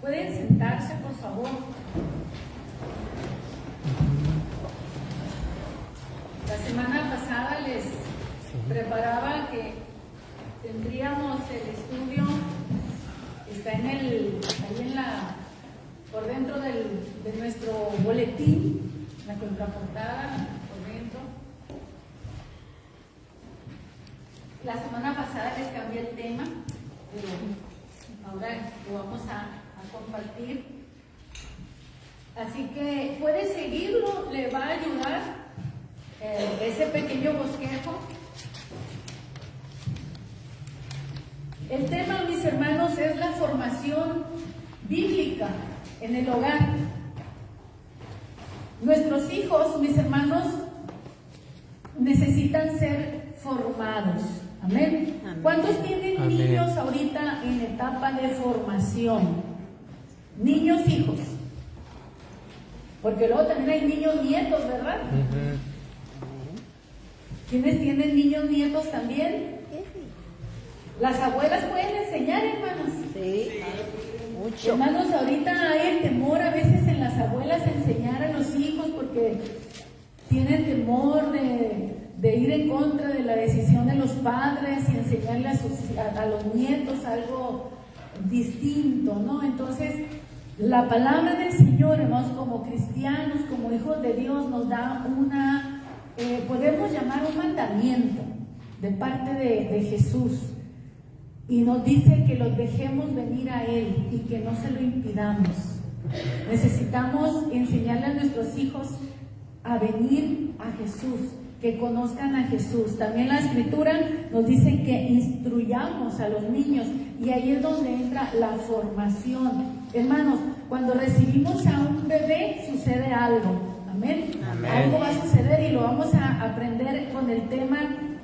Pueden sentarse, por favor. La semana pasada les preparaba que tendríamos el estudio, está por dentro de nuestro boletín, la contraportada, por dentro. La semana pasada les cambié el tema, pero ahora lo vamos a compartir. Así que puede seguirlo, le va a ayudar ese pequeño bosquejo. El tema, mis hermanos, es la formación bíblica en el hogar. Nuestros hijos, mis hermanos, necesitan ser formados. Amén. Amén. ¿Cuántos tienen Amén. Niños ahorita en etapa de formación? Niños, hijos. Porque luego también hay niños nietos, ¿verdad? Uh-huh. ¿Quiénes tienen niños nietos también? Las abuelas pueden enseñar, hermanos. Sí, mucho. Hermanos, ahorita hay el temor a veces en las abuelas enseñar a los hijos porque tienen temor de ir en contra de la decisión de los padres y enseñarle a los nietos algo distinto, ¿no? Entonces, la palabra del Señor, hermanos, como cristianos, como hijos de Dios, nos da podemos llamar un mandamiento de parte de Jesús. Y nos dice que los dejemos venir a Él y que no se lo impidamos. Necesitamos enseñarle a nuestros hijos a venir a Jesús, que conozcan a Jesús. También la Escritura nos dice que instruyamos a los niños, y ahí es donde entra la formación. Hermanos, cuando recibimos a un bebé sucede algo. Amén. Amén. Algo va a suceder y lo vamos a aprender con el tema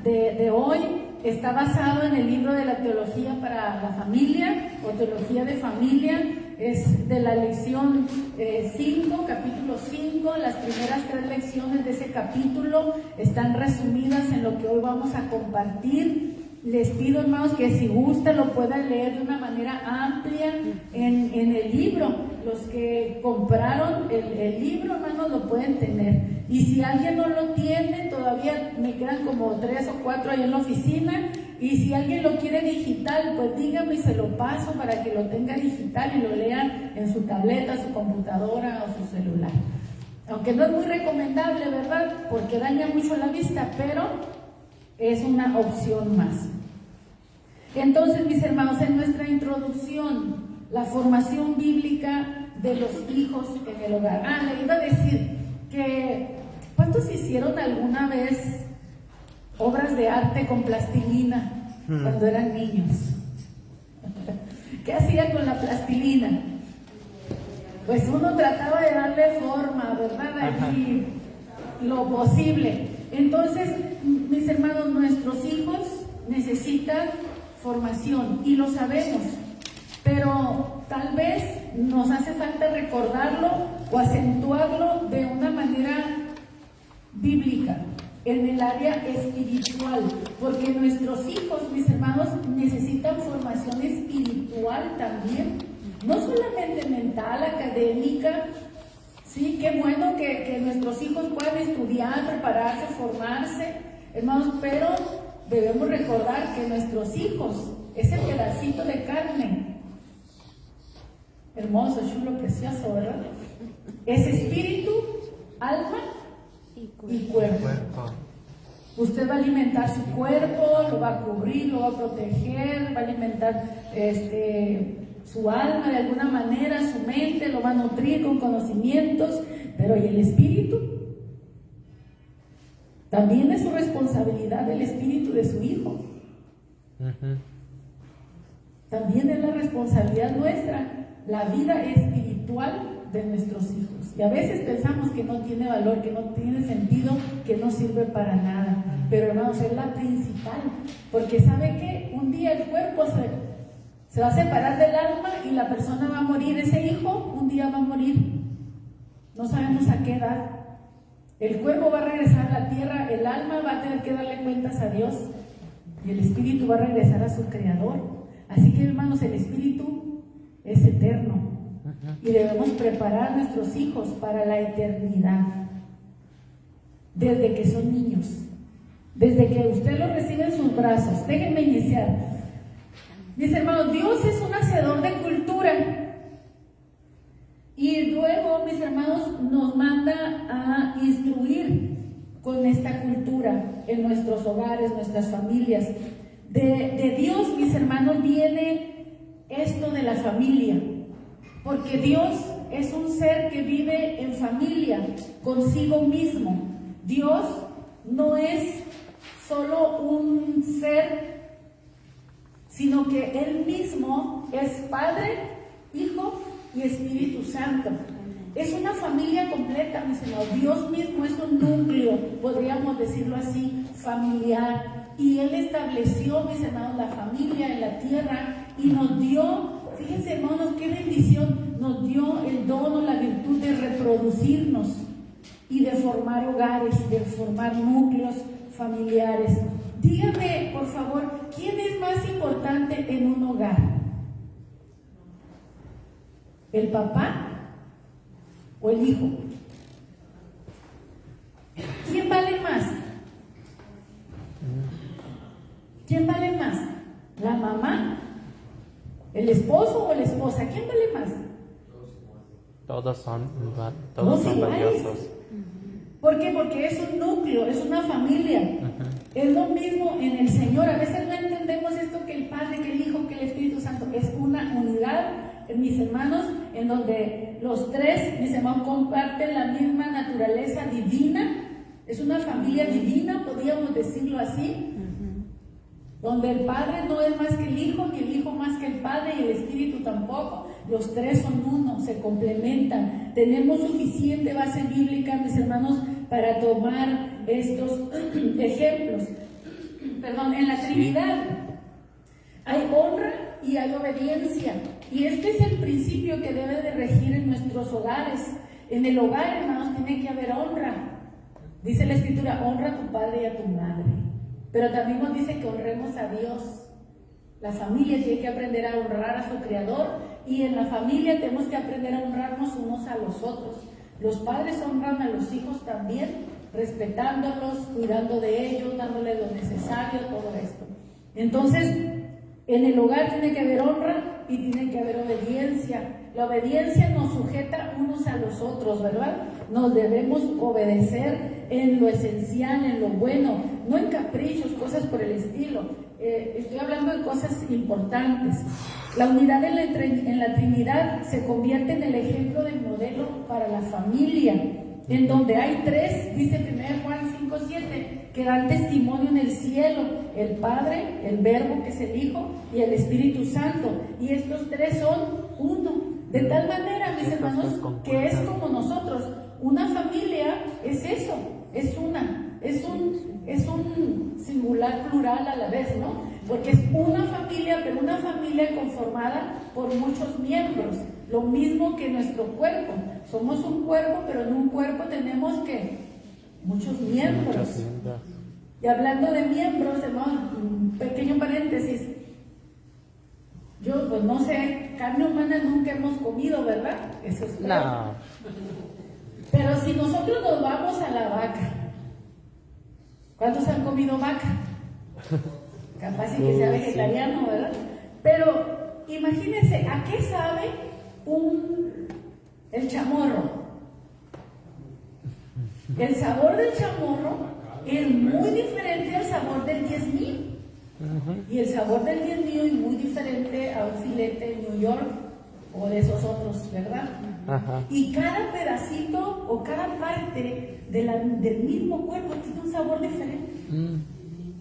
de hoy. Está basado en el libro de la Teología para la Familia, o Teología de Familia. Es de la lección 5, capítulo 5. Las primeras 3 lecciones de ese capítulo están resumidas en lo que hoy vamos a compartir. Les pido, hermanos, que si gustan lo puedan leer de una manera amplia en el libro. Los que compraron el libro, hermanos, lo pueden tener. Y si alguien no lo tiene, todavía me quedan como 3 o 4 ahí en la oficina. Y si alguien lo quiere digital, pues dígame y se lo paso para que lo tenga digital y lo lean en su tableta, su computadora o su celular. Aunque no es muy recomendable, ¿verdad? Porque daña mucho la vista, pero es una opción más. Entonces, mis hermanos, en nuestra introducción, la formación bíblica de los hijos en el hogar. Le iba a decir que ¿cuántos hicieron alguna vez obras de arte con plastilina cuando eran niños? ¿Qué hacían con la plastilina? Pues uno trataba de darle forma, ¿verdad? Allí lo posible. Entonces, mis hermanos, nuestros hijos necesitan formación y lo sabemos, pero tal vez nos hace falta recordarlo o acentuarlo de una manera bíblica, en el área espiritual, porque nuestros hijos, mis hermanos, necesitan formación espiritual también, no solamente mental, académica. Sí, qué bueno que nuestros hijos puedan estudiar, prepararse, formarse, hermanos, pero debemos recordar que nuestros hijos es el pedacito de carne, hermoso, chulo, precioso, ¿verdad? Es espíritu, alma y cuerpo. Usted va a alimentar su cuerpo, lo va a cubrir, lo va a proteger, va a alimentar su alma de alguna manera, su mente, lo va a nutrir con conocimientos, pero ¿y el espíritu? También es su responsabilidad el espíritu de su hijo. Uh-huh. También es la responsabilidad nuestra, la vida espiritual de nuestros hijos. Y a veces pensamos que no tiene valor, que no tiene sentido, que no sirve para nada. Pero hermanos, es la principal, porque ¿sabe qué? Un día el cuerpo se va a separar del alma y la persona va a morir. Ese hijo un día va a morir. No sabemos a qué edad. El cuerpo va a regresar a la tierra, el alma va a tener que darle cuentas a Dios y el espíritu va a regresar a su creador. Así que, hermanos, el espíritu es eterno. Y debemos preparar a nuestros hijos para la eternidad, desde que son niños, desde que usted los recibe en sus brazos. Déjenme iniciar. Mis hermanos, Dios es un hacedor de cultura. Y luego, mis hermanos, nos manda a instruir con esta cultura en nuestros hogares, nuestras familias. De Dios, mis hermanos, viene esto de la familia, porque Dios es un ser que vive en familia, consigo mismo. Dios no es solo un ser, sino que Él mismo es Padre, Hijo y Espíritu Santo. Es una familia completa, mis hermanos. Dios mismo es un núcleo, podríamos decirlo así, familiar. Y Él estableció, mis hermanos, la familia en la tierra y nos dio, fíjense, hermanos, qué bendición, nos dio el don o la virtud de reproducirnos y de formar hogares, de formar núcleos familiares. Dígame, por favor, ¿quién es más importante en un hogar? ¿El papá o el hijo? ¿Quién vale más? ¿Quién vale más? ¿La mamá? ¿El esposo o la esposa? ¿Quién vale más? Todos son valiosos. ¿Por qué? Porque es un núcleo, es una familia. Es lo mismo en el Señor. A veces no entendemos esto, que el Padre, que el Hijo, que el Espíritu Santo es una unidad, mis hermanos, en donde los tres, mis hermanos, comparten la misma naturaleza divina. Es una familia divina, podríamos decirlo así, donde el Padre no es más que el Hijo, ni el Hijo más que el Padre, y el Espíritu tampoco. Los tres son uno, se complementan. Tenemos suficiente base bíblica, mis hermanos, para tomar estos ejemplos. En la Trinidad hay honra y hay obediencia. Y este es el principio que debe de regir en nuestros hogares. En el hogar, hermanos, tiene que haber honra. Dice la Escritura, honra a tu padre y a tu madre. Pero también nos dice que honremos a Dios. La familia tiene que aprender a honrar a su Creador, y en la familia tenemos que aprender a honrarnos unos a los otros. Los padres honran a los hijos también, respetándolos, cuidando de ellos, dándoles lo necesario, todo esto. Entonces, en el hogar tiene que haber honra y tiene que haber obediencia. La obediencia nos sujeta unos a los otros, ¿verdad? Nos debemos obedecer en lo esencial, en lo bueno, no en caprichos, cosas por el estilo. Estoy hablando de cosas importantes. La unidad en la Trinidad se convierte en el ejemplo del modelo para la familia, en donde hay tres, dice 1 Juan 5:7, que dan testimonio en el cielo: el Padre, el Verbo, que es el Hijo, y el Espíritu Santo. Y estos tres son uno. De tal manera, mis hermanos, que es como nosotros. Una familia es eso, es una, es un singular plural a la vez, ¿no? Porque es una familia, pero una familia conformada por muchos miembros. Lo mismo que nuestro cuerpo. Somos un cuerpo, pero en un cuerpo tenemos que muchos miembros. Y hablando de miembros, hermano, un pequeño paréntesis. Yo, pues no sé, carne humana nunca hemos comido, ¿verdad? Eso es claro. No. Pero si nosotros nos vamos a la vaca, ¿cuántos han comido vaca? Capaz y que sea vegetariano, ¿verdad? Pero imagínense, ¿a qué sabe el chamorro? El sabor del chamorro es muy diferente al sabor del diezmillo. Y el sabor del diezmillo es muy diferente a un filete de New York o de esos otros, ¿verdad? Y cada pedacito o cada parte del mismo cuerpo tiene un sabor diferente.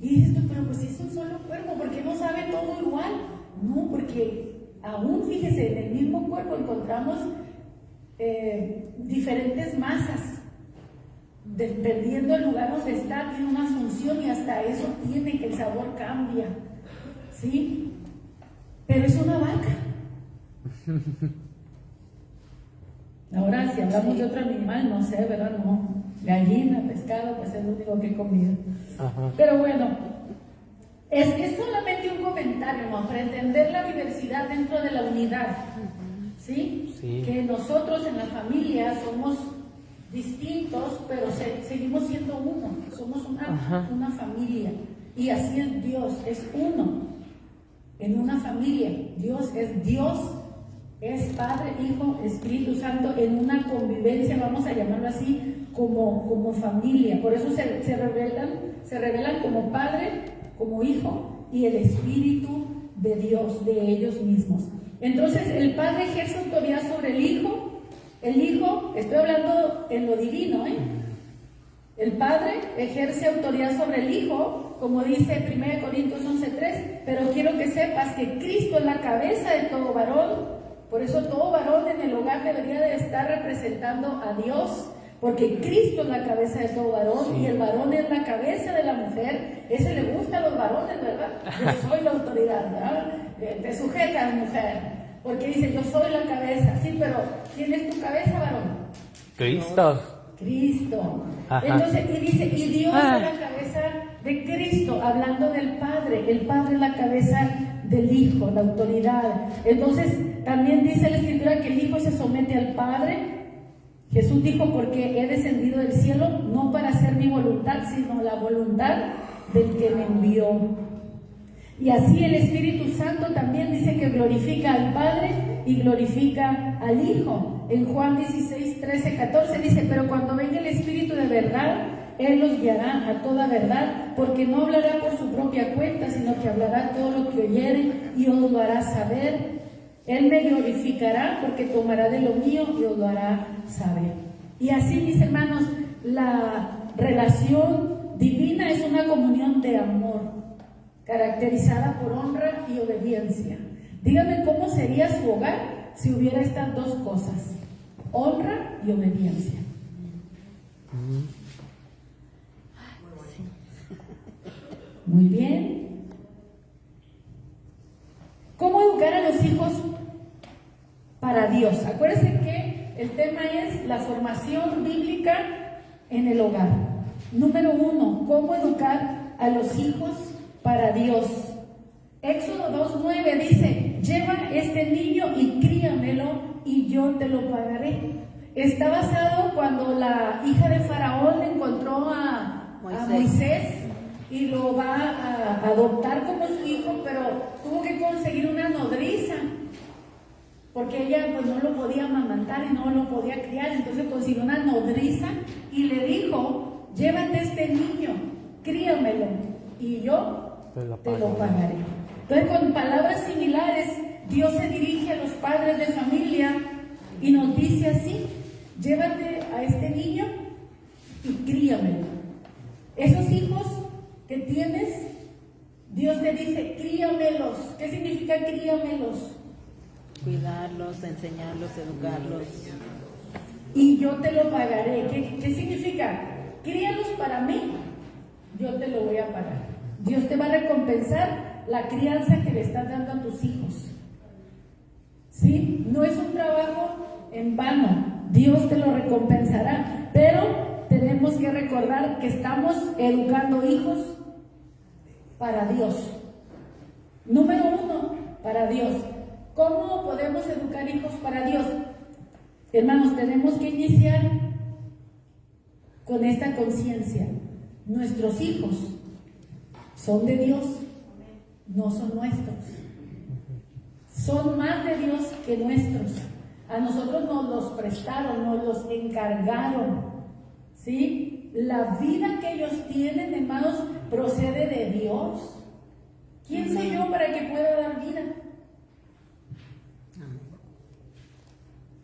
Y dices tú, pero pues es un solo cuerpo, ¿por qué no sabe todo igual? No, porque aún, fíjese, en el mismo cuerpo encontramos diferentes masas. Dependiendo del lugar donde está, tiene una función, y hasta eso tiene que el sabor cambia, ¿sí? Pero es una vaca. Ahora, si hablamos de otro animal, no sé, ¿verdad? No, gallina, pescado, pues es lo único que he comido. Pero bueno, es solamente un comentario, ¿no? Para entender la diversidad dentro de la unidad, ¿sí? Sí. Que nosotros en la familia somos distintos, pero seguimos siendo uno. Somos una familia. Y así es Dios, es uno. En una familia, Dios, es Padre, Hijo, Espíritu Santo, en una convivencia, vamos a llamarlo así, como familia. Por eso se revelan como Padre, como Hijo y el Espíritu de Dios, de ellos mismos. Entonces el Padre ejerce autoridad sobre el Hijo, estoy hablando en lo divino, el Padre ejerce autoridad sobre el Hijo, como dice 1 Corintios 11:3, pero quiero que sepas que Cristo es la cabeza de todo varón. Por eso todo varón en el hogar debería de estar representando a Dios, porque Cristo es la cabeza de todo varón, y el varón es la cabeza de la mujer. Ese le gusta a los varones, ¿verdad? Yo soy la autoridad, ¿verdad? Te sujetas, mujer, porque dice, yo soy la cabeza. Sí, pero ¿quién es tu cabeza, varón? Cristo. Entonces, y dice, y Dios es la cabeza de Cristo, hablando del Padre. El Padre es la cabeza del Hijo, la autoridad. Entonces, también dice la Escritura que el Hijo se somete al Padre. Jesús dijo, porque he descendido del cielo no para hacer mi voluntad, sino la voluntad del que me envió. Y así el Espíritu Santo también dice que glorifica al Padre y glorifica al Hijo. En Juan 16, 13, 14 dice, pero cuando venga el Espíritu de verdad, Él los guiará a toda verdad, porque no hablará por su propia cuenta, sino que hablará todo lo que oyere y os lo hará saber. Él me glorificará porque tomará de lo mío y os lo hará saber. Y así, mis hermanos, la relación divina es una comunión de amor, caracterizada por honra y obediencia. Dígame cómo sería su hogar si hubiera estas dos cosas, honra y obediencia. Muy bien. ¿Cómo educar a los hijos para Dios? Acuérdense que el tema es la formación bíblica en el hogar. Número 1, ¿cómo educar a los hijos para Dios? Éxodo 2:9 dice, lleva este niño y críamelo y yo te lo pagaré. Está basado cuando la hija de Faraón encontró a Moisés y lo va a adoptar como su hijo, pero tuvo que conseguir una nodriza, porque ella pues no lo podía amamantar y no lo podía criar. Entonces consiguió una nodriza y le dijo, llévate este niño, críamelo y yo te lo pagaré. Entonces, con palabras similares, Dios se dirige a los padres de familia y nos dice así, llévate a este niño y críamelo. Esos hijos que tienes, Dios te dice, críamelos. ¿Qué significa críamelos? Cuidarlos, enseñarlos, educarlos. Y yo te lo pagaré. ¿Qué significa? Críalos para mí, yo te lo voy a pagar. Dios te va a recompensar la crianza que le estás dando a tus hijos. ¿Sí? No es un trabajo en vano. Dios te lo recompensará, pero tenemos que recordar que estamos educando hijos para Dios. Número 1, para Dios. ¿Cómo podemos educar hijos para Dios? Hermanos, tenemos que iniciar con esta conciencia. Nuestros hijos son de Dios, no son nuestros. Son más de Dios que nuestros. A nosotros nos los prestaron, nos los encargaron. ¿Sí? La vida que ellos tienen, hermanos, procede de Dios. ¿Quién soy yo para que pueda dar vida?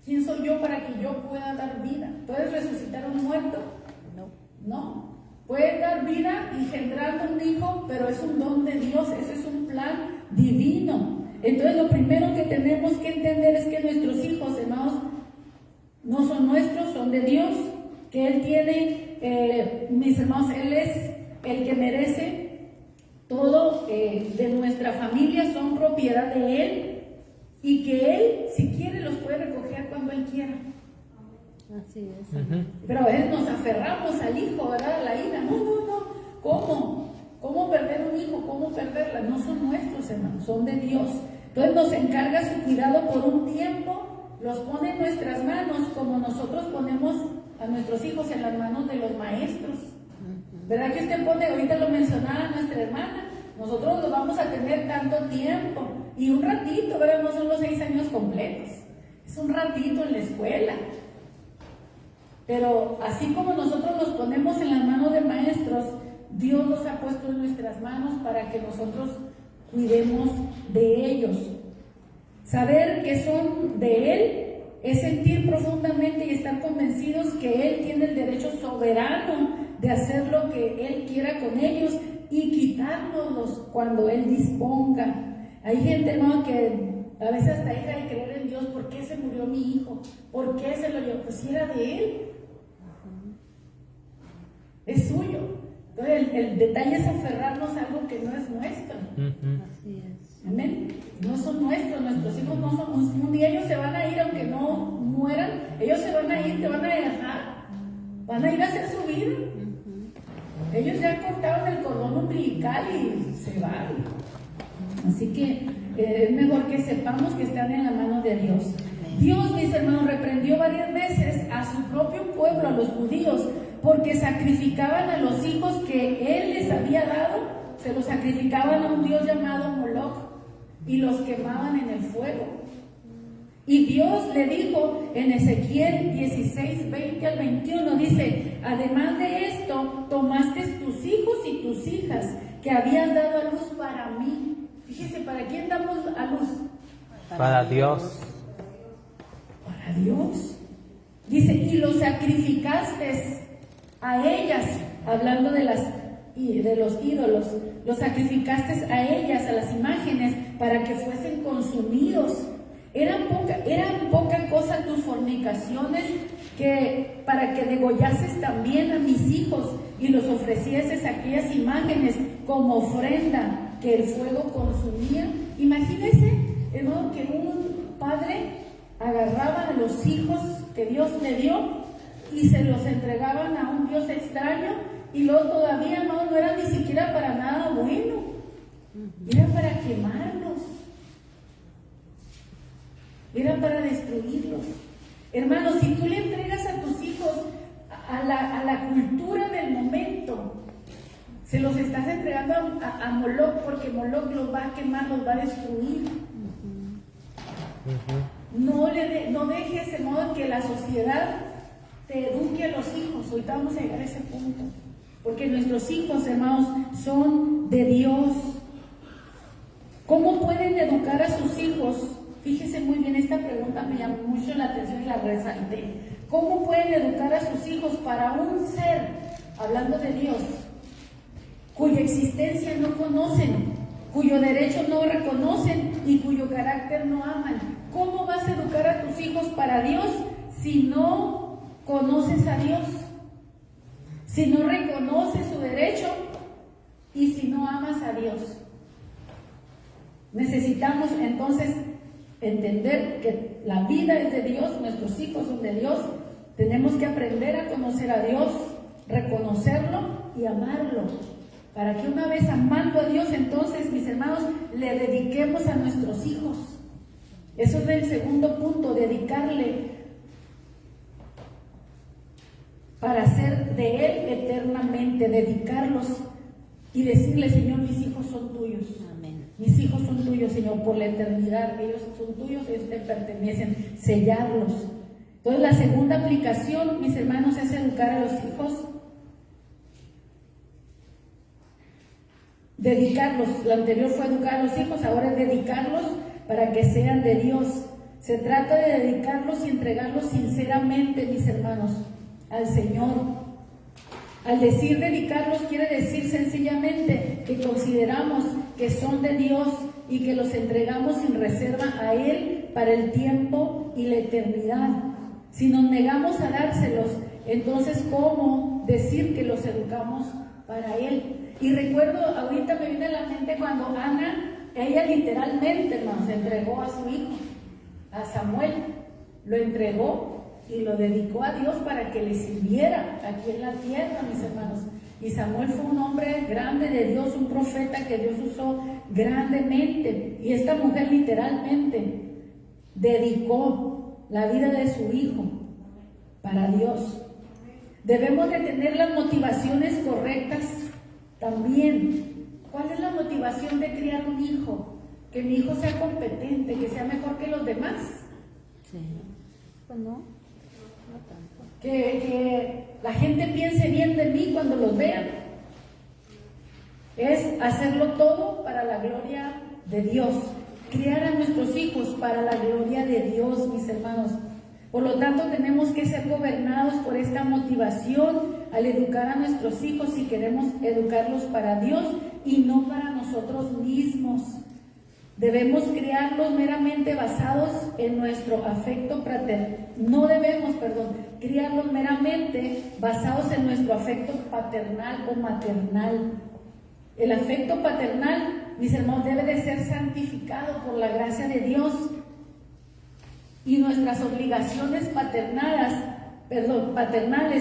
¿Quién soy yo para que yo pueda dar vida? ¿Puedes resucitar a un muerto? No. Puedes dar vida engendrando un hijo, pero es un don de Dios, ese es un plan divino. Entonces lo primero que tenemos que entender es que nuestros hijos, hermanos, no son nuestros, son de Dios, que Él tiene, mis hermanos, Él es el que merece todo de nuestra familia, son propiedad de Él, y que Él, si quiere, los puede recoger cuando Él quiera. Así es. Pero a veces nos aferramos al hijo, ¿verdad? A la hija. No. ¿Cómo? ¿Cómo perder un hijo? ¿Cómo perderla? No son nuestros, hermanos, son de Dios. Entonces nos encarga su cuidado por un tiempo los pone en nuestras manos como nosotros ponemos a nuestros hijos en las manos de los maestros. ¿Verdad que usted pone, ahorita lo mencionaba nuestra hermana, nosotros los vamos a tener tanto tiempo y un ratito, ¿verdad? No son los 6 años completos, es un ratito en la escuela. Pero así como nosotros los ponemos en las manos de maestros, Dios los ha puesto en nuestras manos para que nosotros cuidemos de ellos. Saber que son de Él es sentir profundamente y estar convencidos que Él tiene el derecho soberano de hacer lo que Él quiera con ellos y quitárnoslos cuando Él disponga. Hay gente, hermano, que a veces hasta deja de creer en Dios. ¿Por qué se murió mi hijo? ¿Por qué se lo llevó? Pues si era de Él, es suyo. Entonces el detalle es aferrarnos a algo que no es nuestro. Así es. Amén. No son nuestros hijos no son. Un día ellos se van a ir, aunque no mueran, ellos se van a ir, te van a dejar, van a ir a hacer su vida. Ellos ya cortaron el cordón umbilical y se van. Así que es mejor que sepamos que están en la mano de Dios. Dios, mis hermanos, reprendió varias veces a su propio pueblo, a los judíos, porque sacrificaban a los hijos que Él les había dado, se los sacrificaban a un dios llamado Moloch y los quemaban en el fuego. Y Dios le dijo en Ezequiel 16, 20 al 21, dice: además de esto, tomaste tus hijos y tus hijas que habías dado a luz para mí. Fíjese, ¿para quién damos a luz? Para Dios. Para Dios. Dice, y los sacrificaste a ellas, hablando de los ídolos, los sacrificaste a ellas, a las imágenes, para que fuesen consumidos. Eran poca cosa tus fornicaciones, que para que degollases también a mis hijos y los ofrecieses aquellas imágenes como ofrenda que el fuego consumía. Imagínense, hermano, que un padre agarraba a los hijos que Dios le dio y se los entregaban a un Dios extraño, y luego todavía, hermano, no era ni siquiera para nada bueno, era para quemarlos, era para destruirlos. Hermanos, si tú le entregas a tus hijos a la cultura del momento, se los estás entregando a Moloch, porque Moloch los va a quemar, los va a destruir. No dejes de modo que la sociedad te eduque a los hijos. Ahorita vamos a llegar a ese punto, porque nuestros hijos, hermanos, son de Dios. ¿Cómo pueden educar a sus hijos? Fíjese muy bien, esta pregunta me llamó mucho la atención y la resalté. ¿Cómo pueden educar a sus hijos para un ser, hablando de Dios, cuya existencia no conocen, cuyo derecho no reconocen y cuyo carácter no aman? ¿Cómo vas a educar a tus hijos para Dios si no conoces a Dios? Si no reconoces su derecho y si no amas a Dios. Necesitamos entonces entender que la vida es de Dios, nuestros hijos son de Dios. Tenemos que aprender a conocer a Dios, reconocerlo y amarlo, para que una vez amando a Dios, entonces, mis hermanos, le dediquemos a nuestros hijos. Eso es el segundo punto, dedicarle para ser de Él eternamente, dedicarlos y decirle: Señor, mis hijos son tuyos. Amén. Mis hijos son tuyos, Señor, por la eternidad. Ellos son tuyos, ellos te pertenecen. Sellarlos. Entonces, la segunda aplicación, mis hermanos, es educar a los hijos. Dedicarlos. La anterior fue educar a los hijos, ahora es dedicarlos para que sean de Dios. Se trata de dedicarlos y entregarlos sinceramente, mis hermanos, al Señor. Al decir dedicarlos, quiere decir sencillamente que consideramos que son de Dios y que los entregamos sin reserva a Él para el tiempo y la eternidad. Si nos negamos a dárselos, entonces ¿cómo decir que los educamos para Él? Y recuerdo, ahorita me viene a la mente cuando Ana, ella literalmente, hermanos, entregó a su hijo, a Samuel, lo entregó y lo dedicó a Dios para que le sirviera aquí en la tierra, mis hermanos. Y Samuel fue un hombre grande de Dios, un profeta que Dios usó grandemente. Y esta mujer literalmente dedicó la vida de su hijo para Dios. Debemos de tener las motivaciones correctas también. ¿Cuál es la motivación de criar un hijo? Que mi hijo sea competente, que sea mejor que los demás. Sí. Pues no tanto. Que la gente piense bien de mí cuando los vean. Es hacerlo todo para la gloria de Dios. Criar a nuestros hijos para la gloria de Dios, mis hermanos. Por lo tanto, tenemos que ser gobernados por esta motivación al educar a nuestros hijos si queremos educarlos para Dios y no para nosotros mismos. Debemos criarlos meramente basados en nuestro afecto paternal. No debemos, criarlos meramente basados en nuestro afecto paternal o maternal. El afecto paternal, mis hermanos, debe de ser santificado por la gracia de Dios. Y nuestras obligaciones paternales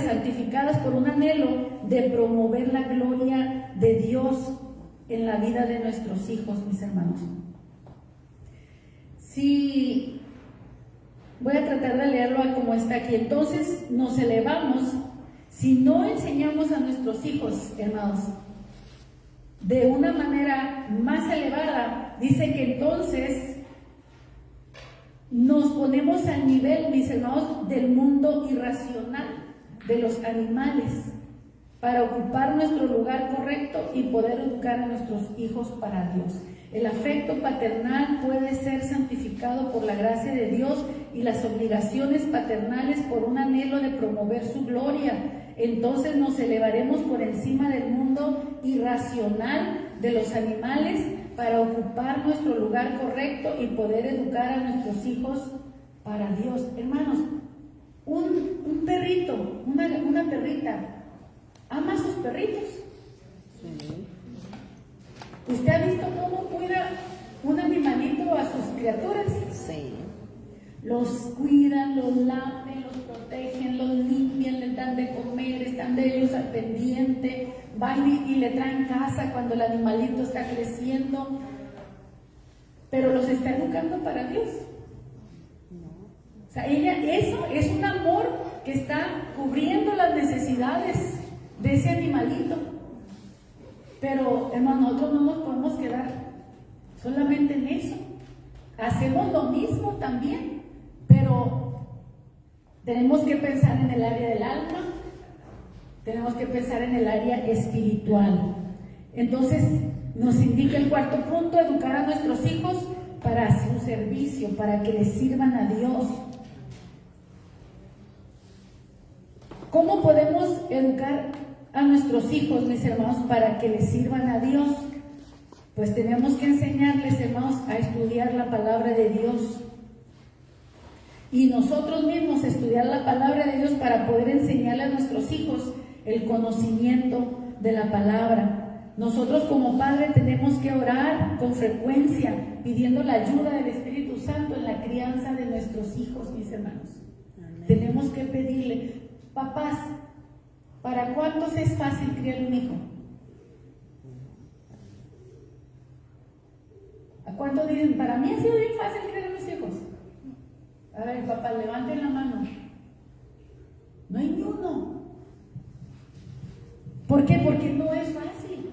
santificadas por un anhelo de promover la gloria de Dios en la vida de nuestros hijos, mis hermanos. Si voy a tratar de leerlo como está aquí. Entonces nos elevamos si no enseñamos a nuestros hijos, hermanos, de una manera más elevada. Dice que entonces nos ponemos al nivel, mis hermanos, del mundo irracional, de los animales, para ocupar nuestro lugar correcto y poder educar a nuestros hijos para Dios. El afecto paternal puede ser santificado por la gracia de Dios y las obligaciones paternales por un anhelo de promover su gloria. Entonces nos elevaremos por encima del mundo irracional de los animales para ocupar nuestro lugar correcto y poder educar a nuestros hijos para Dios. Hermanos, un perrito, una perrita, ama a sus perritos. Sí. ¿Usted ha visto cómo cuida un animalito a sus criaturas? Sí. Los cuidan, los lamen, los protegen, los limpian, les dan de comer, están de ellos al pendiente, van y le traen casa cuando el animalito está creciendo, pero los está educando para Dios. O sea, eso es un amor que está cubriendo las necesidades de ese animalito. Pero, hermano, nosotros no nos podemos quedar solamente en eso. Hacemos lo mismo también, pero tenemos que pensar en el área del alma, tenemos que pensar en el área espiritual. Entonces, nos indica el cuarto punto: educar a nuestros hijos para su servicio, para que les sirvan a Dios. ¿Cómo podemos educar a nuestros hijos, mis hermanos, para que les sirvan a Dios? Pues tenemos que enseñarles, hermanos, a estudiar la palabra de Dios. Y nosotros mismos estudiar la palabra de Dios para poder enseñarle a nuestros hijos el conocimiento de la palabra. Nosotros como padres tenemos que orar con frecuencia, pidiendo la ayuda del Espíritu Santo en la crianza de nuestros hijos, mis hermanos. Amén. Tenemos que pedirle: papás, ¿para cuántos es fácil criar un hijo? ¿A cuántos dicen: para mí ha sido bien fácil criar a mis hijos? A ver, papá, levanten la mano. No hay ni uno. ¿Por qué? Porque no es fácil.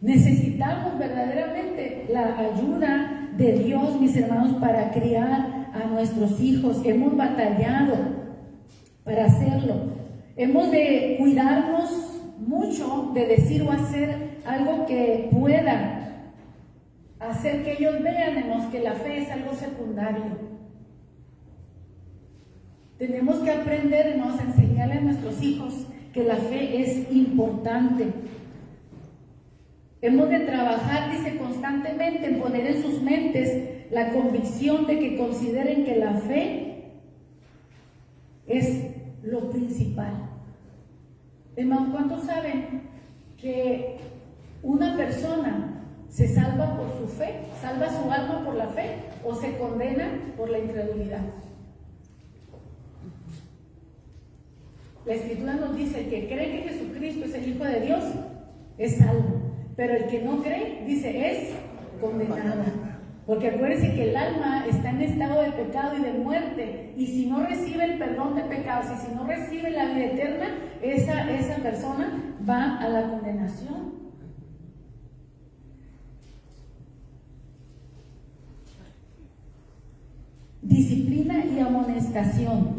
Necesitamos verdaderamente la ayuda de Dios, mis hermanos, para criar a nuestros hijos. Hemos batallado para hacerlo. Hemos de cuidarnos mucho de decir o hacer algo que pueda hacer que ellos vean, hermanos, que la fe es algo secundario. Tenemos que aprender, hermanos, a enseñarle a nuestros hijos que la fe es importante. Hemos de trabajar, dice, constantemente en poner en sus mentes la convicción de que consideren que la fe es lo principal. Hermanos, ¿cuántos saben que una persona se salva por su fe, salva su alma por la fe, o se condena por la incredulidad? La Escritura nos dice: el que cree que Jesucristo es el Hijo de Dios es salvo, pero el que no cree, dice, es condenado. Porque acuérdense que el alma está en estado de pecado y de muerte, y si no recibe el perdón de pecados y si no recibe la vida eterna, esa persona va a la condenación. Disciplina y amonestación.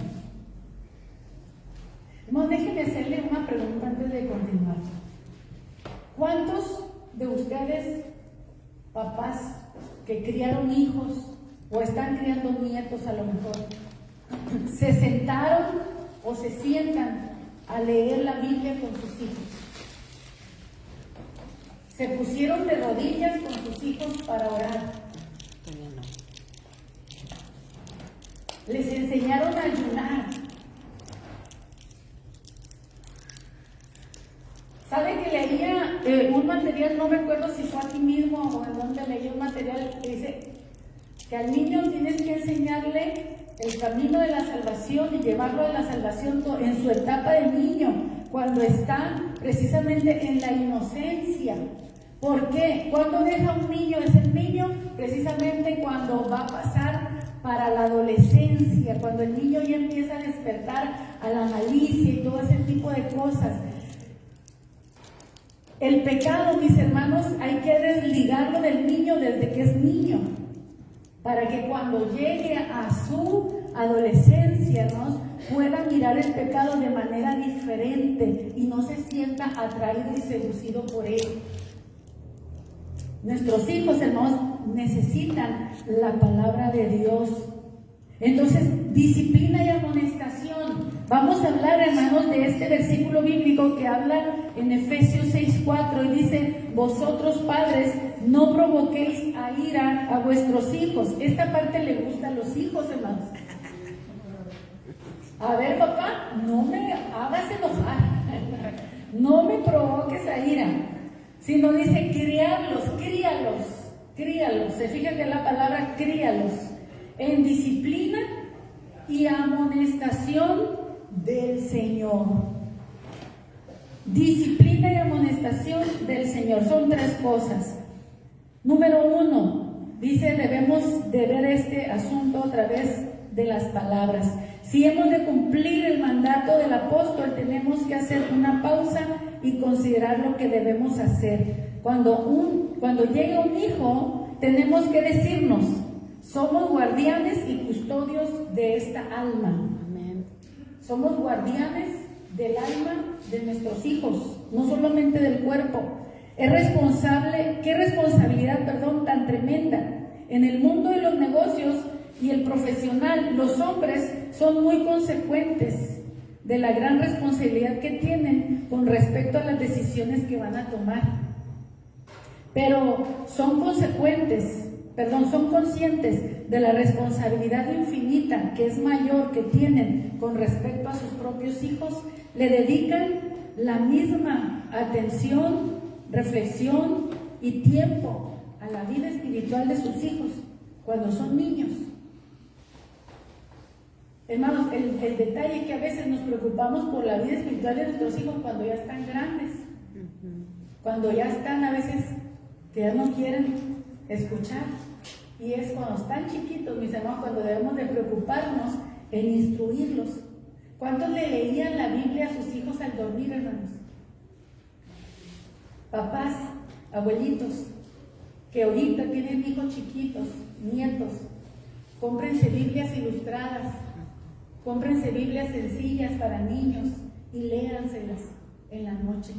No, déjenme hacerle una pregunta antes de continuar. ¿Cuántos de ustedes, papás, que criaron hijos o están criando nietos a lo mejor, se sentaron o se sientan a leer la Biblia con sus hijos? Se pusieron de rodillas con sus hijos para orar. Les enseñaron a ayunar. ¿Sabe que leía un material, no recuerdo si fue aquí mismo o en donde leí un material que dice que al niño tienes que enseñarle el camino de la salvación y llevarlo a la salvación en su etapa de niño, cuando está precisamente en la inocencia? ¿Por qué? ¿Cuándo deja un niño de ser niño? Precisamente cuando va a pasar para la adolescencia, cuando el niño ya empieza a despertar a la malicia y todo ese tipo de cosas. El pecado, mis hermanos, hay que desligarlo del niño desde que es niño, para que cuando llegue a su adolescencia, ¿no?, pueda mirar el pecado de manera diferente y no se sienta atraído y seducido por él. Nuestros hijos, hermanos, necesitan la palabra de Dios. Entonces, disciplina y amonestación. Vamos a hablar, hermanos, de este versículo bíblico que habla en Efesios 6:4 y dice: vosotros padres, no provoquéis a ira a vuestros hijos. Esta parte le gusta a los hijos, hermanos. A ver, papá, no me hagas enojar, no me provoques a ira, sino dice criarlos, críalos. Se fija que la palabra críalos en disciplina y amonestación del Señor. Disciplina y amonestación del Señor son tres cosas. Número 1, dice, debemos de ver este asunto a través de las palabras. Si hemos de cumplir el mandato del apóstol, tenemos que hacer una pausa y considerar lo que debemos hacer. Cuando llega un hijo, tenemos que decirnos: somos guardianes y custodios de esta alma. Amén. Somos guardianes del alma de nuestros hijos, no solamente del cuerpo. Qué responsabilidad tan tremenda. En el mundo de los negocios y el profesional, los hombres son muy consecuentes de la gran responsabilidad que tienen con respecto a las decisiones que van a tomar. Pero son conscientes de la responsabilidad infinita que es mayor que tienen con respecto a sus propios hijos. Le dedican la misma atención, reflexión y tiempo a la vida espiritual de sus hijos cuando son niños. Hermanos, el detalle es que a veces nos preocupamos por la vida espiritual de nuestros hijos cuando ya están grandes, cuando ya están a veces que ya no quieren escuchar, y es cuando están chiquitos, mis hermanos, cuando debemos de preocuparnos en instruirlos. ¿Cuántos le leían la Biblia a sus hijos al dormir, hermanos? Papás, abuelitos, que ahorita tienen hijos chiquitos, nietos, cómprense Biblias ilustradas, cómprense Biblias sencillas para niños y léanselas en la noche.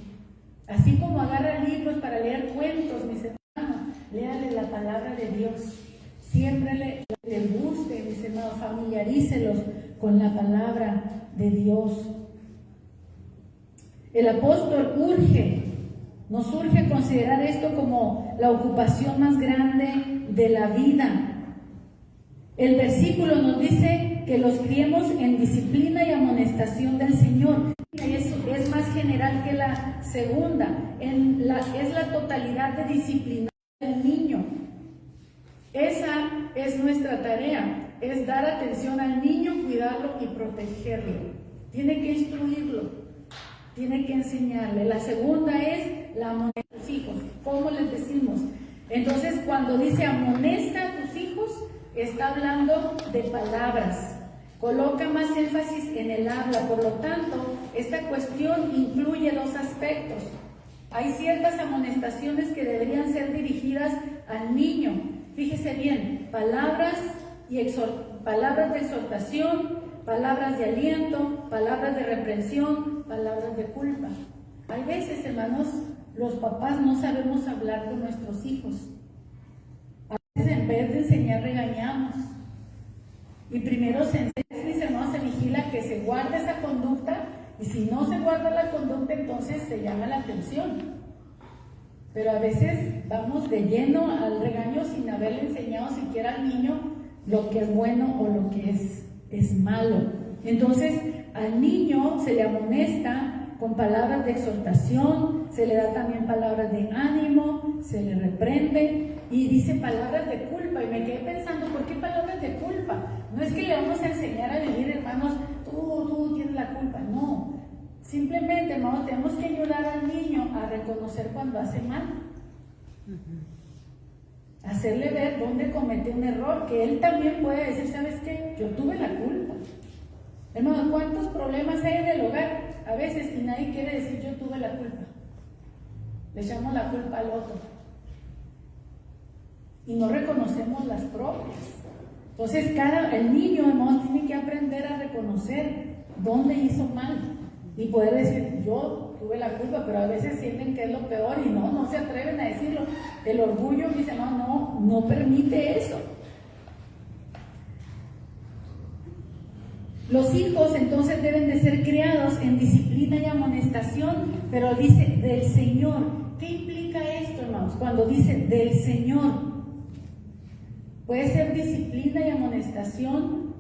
Así como agarran libros para leer cuentos, mis hermanos, léale la palabra de Dios. Siempre les guste, mis hermanos, familiarícelos con la palabra de Dios. El apóstol nos urge a considerar esto como la ocupación más grande de la vida. El versículo nos dice que los criemos en disciplina y amonestación del Señor. Es más general que la segunda, es la totalidad de disciplina del niño. Esa es nuestra tarea, es dar atención al niño, cuidarlo y protegerlo. Tiene que instruirlo, tiene que enseñarle. La segunda es la amonestación de los hijos. ¿Cómo les decimos? Entonces, cuando dice amonesta a tus hijos, está hablando de palabras. Coloca más énfasis en el habla. Por lo tanto, esta cuestión incluye dos aspectos. Hay ciertas amonestaciones que deberían ser dirigidas al niño. Fíjese bien, palabras de exhortación, palabras de aliento, palabras de reprensión, palabras de culpa. Hay veces, hermanos, los papás no sabemos hablar con nuestros hijos. A veces en vez de enseñar regañamos. Y primero se enseña, mis hermanos, se vigila que se guarde esa conducta, y si no se guarda la conducta, entonces se llama la atención. Pero a veces vamos de lleno al regaño sin haberle enseñado siquiera al niño lo que es bueno o lo que es malo. Entonces al niño se le amonesta con palabras de exhortación, se le da también palabras de ánimo, se le reprende y dice palabras de culpa. Y me quedé pensando, ¿por qué palabras de culpa? No es que le vamos a enseñar a vivir, hermanos, tú tienes la culpa, no. Simplemente, hermanos, tenemos que ayudar al niño a reconocer cuando hace mal. Hacerle ver dónde cometió un error, que él también puede decir, ¿sabes qué? Yo tuve la culpa. Hermano, ¿cuántos problemas hay en el hogar? A veces, y nadie quiere decir, yo tuve la culpa. Le echamos la culpa al otro. Y no reconocemos las propias. Entonces, el niño, hermano, tiene que aprender a reconocer dónde hizo mal. Y poder decir, yo tuve la culpa, pero a veces sienten que es lo peor y no se atreven a decirlo. El orgullo, mis hermanos, no permite eso. Los hijos entonces deben de ser criados en disciplina y amonestación, pero dice del Señor. ¿Qué implica esto, hermanos? Cuando dice del Señor, puede ser disciplina y amonestación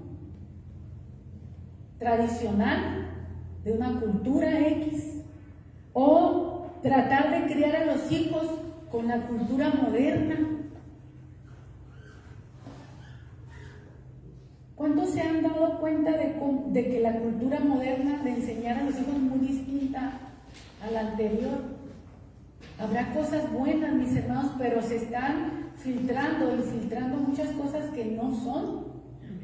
tradicional de una cultura X, o tratar de criar a los hijos con la cultura moderna. ¿Cuántos se han dado cuenta de que la cultura moderna de enseñar a los hijos es muy distinta a la anterior? Habrá cosas buenas, mis hermanos, pero se están filtrando muchas cosas que no son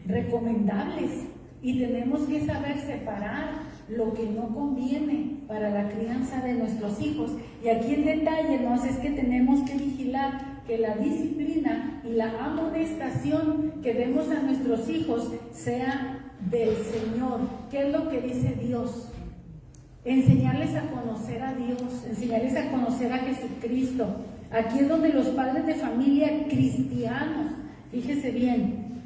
recomendables, y tenemos que saber separar lo que no conviene para la crianza de nuestros hijos. Y aquí el detalle, hermanos, es que tenemos que vigilar que la disciplina y la amonestación que demos a nuestros hijos sea del Señor. ¿Qué es lo que dice Dios? Enseñarles a conocer a Dios, enseñarles a conocer a Jesucristo. Aquí es donde los padres de familia cristianos, fíjese bien,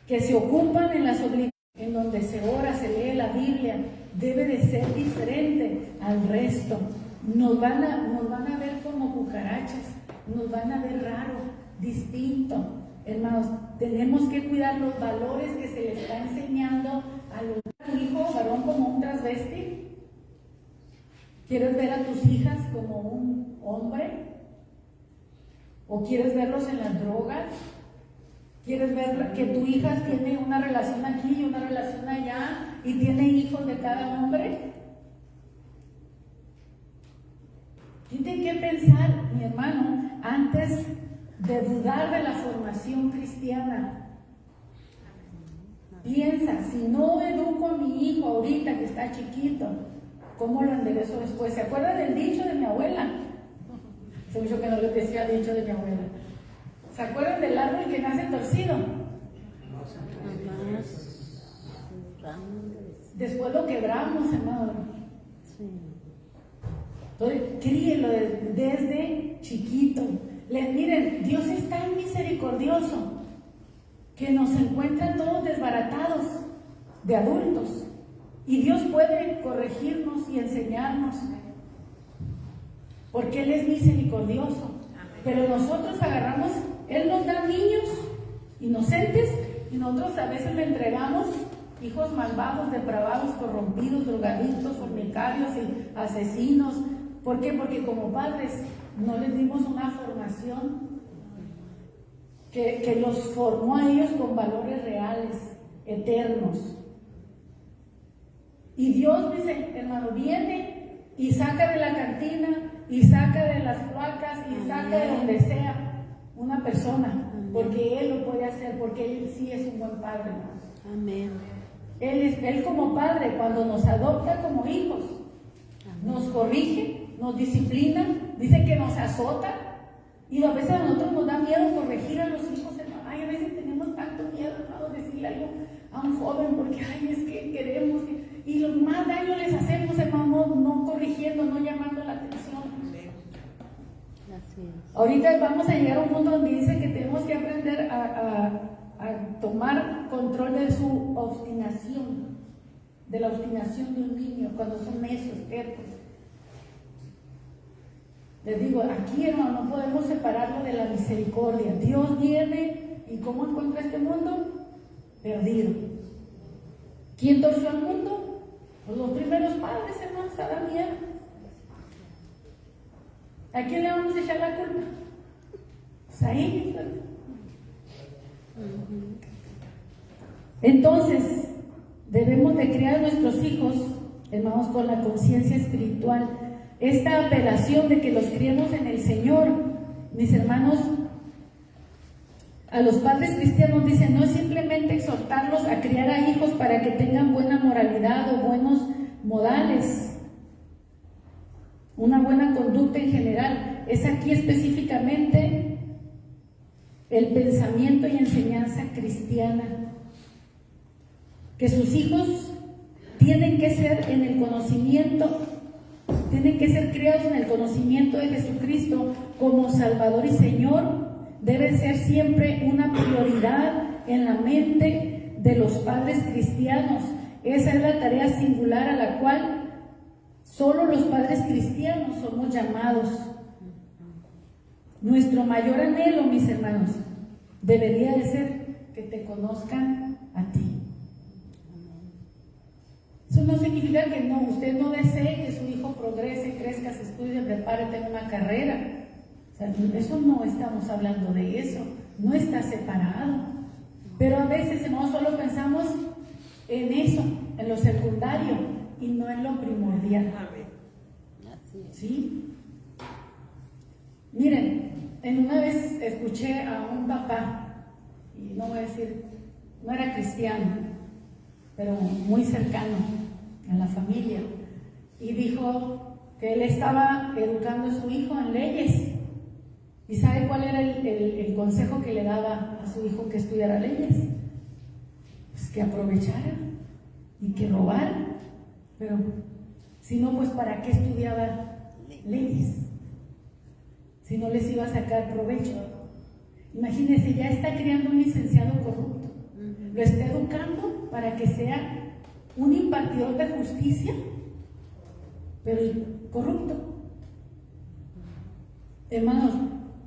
que se ocupan en las obligaciones, en donde se ora, se lee la Biblia, debe de ser diferente al resto. Nos van a ver como cucarachas, nos van a ver raro, distinto. Hermanos, tenemos que cuidar los valores que se le está enseñando a tu hijo varón como un transvesti. ¿Quieres ver a tus hijas como un hombre? ¿O quieres verlos en las drogas? ¿Quieres ver que tu hija tiene una relación aquí y una relación allá y tiene hijos de cada hombre? Tienen que pensar, mi hermano, antes de dudar de la formación cristiana. Piensa, si no educo a mi hijo ahorita que está chiquito, ¿cómo lo enderezo después? ¿Se acuerda del dicho de mi abuela? Hace mucho que no les decía el dicho de mi abuela. ¿Se acuerdan del árbol que nace torcido? Después lo quebramos, hermano. Entonces, críelo desde chiquito. Miren, Dios es tan misericordioso que nos encuentra todos desbaratados de adultos. Y Dios puede corregirnos y enseñarnos, porque Él es misericordioso. Pero nosotros agarramos, Él nos da niños inocentes y nosotros a veces le entregamos hijos malvados, depravados, corrompidos, drogadictos, fornicarios y asesinos. ¿Por qué? Porque como padres no les dimos una formación que los formó a ellos con valores reales, eternos. Y Dios, dice, hermano, viene y saca de la cantina, y saca de las placas, y saca de donde sea una persona, Amén. porque Él lo puede hacer, porque Él sí es un buen padre, hermanos. Amén. Él como padre, cuando nos adopta como hijos, nos corrige, nos disciplina, dice que nos azota, y a veces a nosotros nos da miedo corregir a los hijos, hermano. Ay, a veces tenemos tanto miedo, hermano, decirle algo a un joven, porque ay, es que queremos, y lo más daño les hacemos, hermano, no corrigiendo, no llamando la atención. Así es. Ahorita vamos a llegar a un punto donde dice que tenemos que aprender a tomar control de su obstinación, de la obstinación de un niño cuando son necios, tercos. Les digo, aquí, hermano, no podemos separarlo de la misericordia. Dios viene y ¿cómo encuentra este mundo? Perdido. ¿Quién torció al mundo? Pues los primeros padres, hermanos, Adán y Eva. ¿A quién le vamos a echar la culpa? Pues ahí. Entonces, debemos de criar a nuestros hijos, hermanos, con la conciencia espiritual. Esta apelación de que los criemos en el Señor, mis hermanos, a los padres cristianos dicen, no es simplemente exhortarlos a criar a hijos para que tengan buena moralidad o buenos modales, una buena conducta en general. Es aquí específicamente el pensamiento y enseñanza cristiana, que sus hijos tienen que ser en el conocimiento, tienen que ser criados en el conocimiento de Jesucristo como Salvador y Señor. Debe ser siempre una prioridad en la mente de los padres cristianos. Esa es la tarea singular a la cual solo los padres cristianos somos llamados. Nuestro mayor anhelo, mis hermanos, debería de ser que te conozcan a ti. Eso no significa que no, usted no desee que su hijo progrese, crezca, se estudie, prepare, tenga una carrera. O sea, eso no estamos hablando de eso, no está separado. Pero a veces, hermanos, solo pensamos en eso, en lo secundario, y no en lo primordial. ¿Sí? Miren, en una vez escuché a un papá, y no voy a decir, no era cristiano, pero muy cercano a la familia, y dijo que él estaba educando a su hijo en leyes. ¿Y sabe cuál era el consejo que le daba a su hijo que estudiara leyes? Pues que aprovechara y que robara. Pero si no, pues ¿para qué estudiaba leyes? Si no les iba a sacar provecho. Imagínense, ya está criando un licenciado corrupto. Lo está educando para que sea un impartidor de justicia, pero corrupto. Hermanos,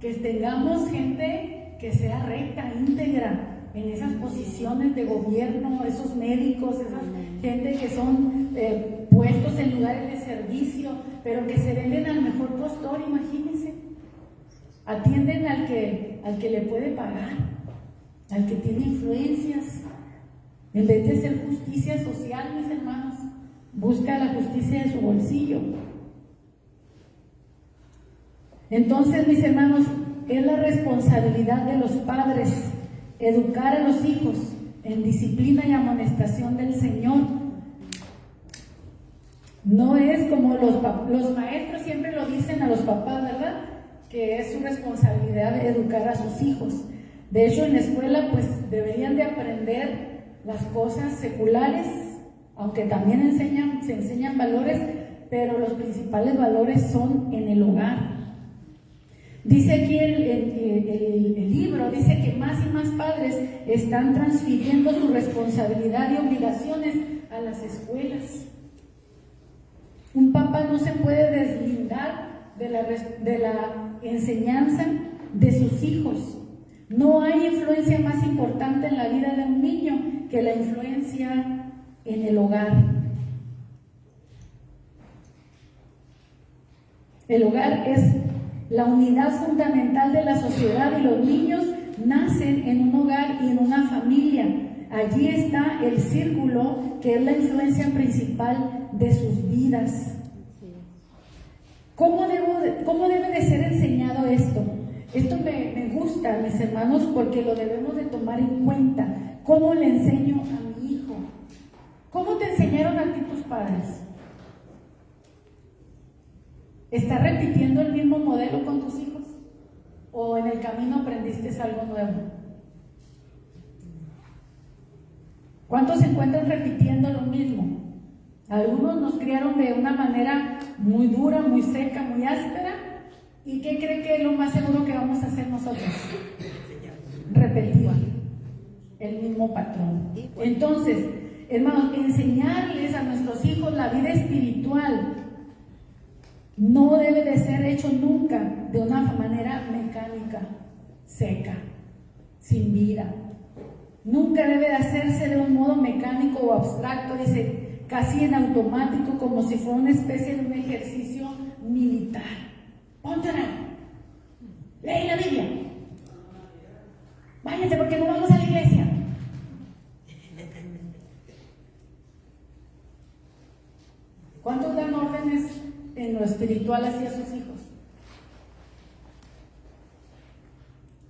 que tengamos gente que sea recta, íntegra en esas posiciones de gobierno, esos médicos, esa gente que son puestos en lugares de servicio, pero que se venden al mejor postor, imagínense. Atienden al que le puede pagar, al que tiene influencias. En vez de hacer justicia social, mis hermanos, busca la justicia de su bolsillo. Entonces, mis hermanos, es la responsabilidad de los padres educar a los hijos en disciplina y amonestación del Señor. No es como los maestros siempre lo dicen a los papás, ¿verdad? Que es su responsabilidad educar a sus hijos. De hecho, en la escuela pues deberían de aprender las cosas seculares, aunque también se enseñan valores, pero los principales valores son en el hogar. Dice aquí el libro, dice que más y más padres están transfiriendo su responsabilidad y obligaciones a las escuelas. Un papá no se puede deslindar de la enseñanza de sus hijos. No hay influencia más importante en la vida de un niño que la influencia en el hogar. El hogar es la unidad fundamental de la sociedad y los niños nacen en un hogar y en una familia. Allí está el círculo que es la influencia principal de sus vidas. ¿Cómo debe de ser enseñado esto? Esto me gusta, mis hermanos, porque lo debemos de tomar en cuenta. ¿Cómo le enseño a mi hijo? ¿Cómo te enseñaron a ti tus padres? ¿Estás repitiendo el mismo modelo con tus hijos? ¿O en el camino aprendiste algo nuevo? ¿Cuántos se encuentran repitiendo lo mismo? Algunos nos criaron de una manera muy dura, muy seca, muy áspera. ¿Y qué cree que es lo más seguro que vamos a hacer nosotros? Repetir el mismo patrón. Entonces, hermanos, enseñarles a nuestros hijos la vida espiritual no debe de ser hecho nunca de una manera mecánica, seca, sin vida. Nunca debe de hacerse de un modo mecánico o abstracto, dice, casi en automático, como si fuera una especie de un ejercicio militar. Ponte a orar, lee la Biblia, váyate porque no vamos a la iglesia. ¿Cuántos dan órdenes en lo espiritual hacia sus hijos?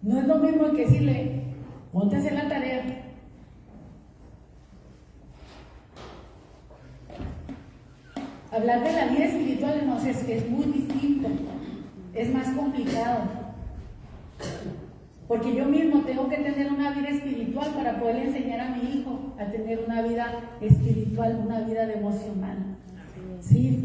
No es lo mismo que decirle, ponte a hacer la tarea. Hablar de la vida espiritual, hermanos, es muy distinto, es más complicado. Porque yo mismo tengo que tener una vida espiritual para poder enseñar a mi hijo a tener una vida espiritual, una vida devocional. Sí,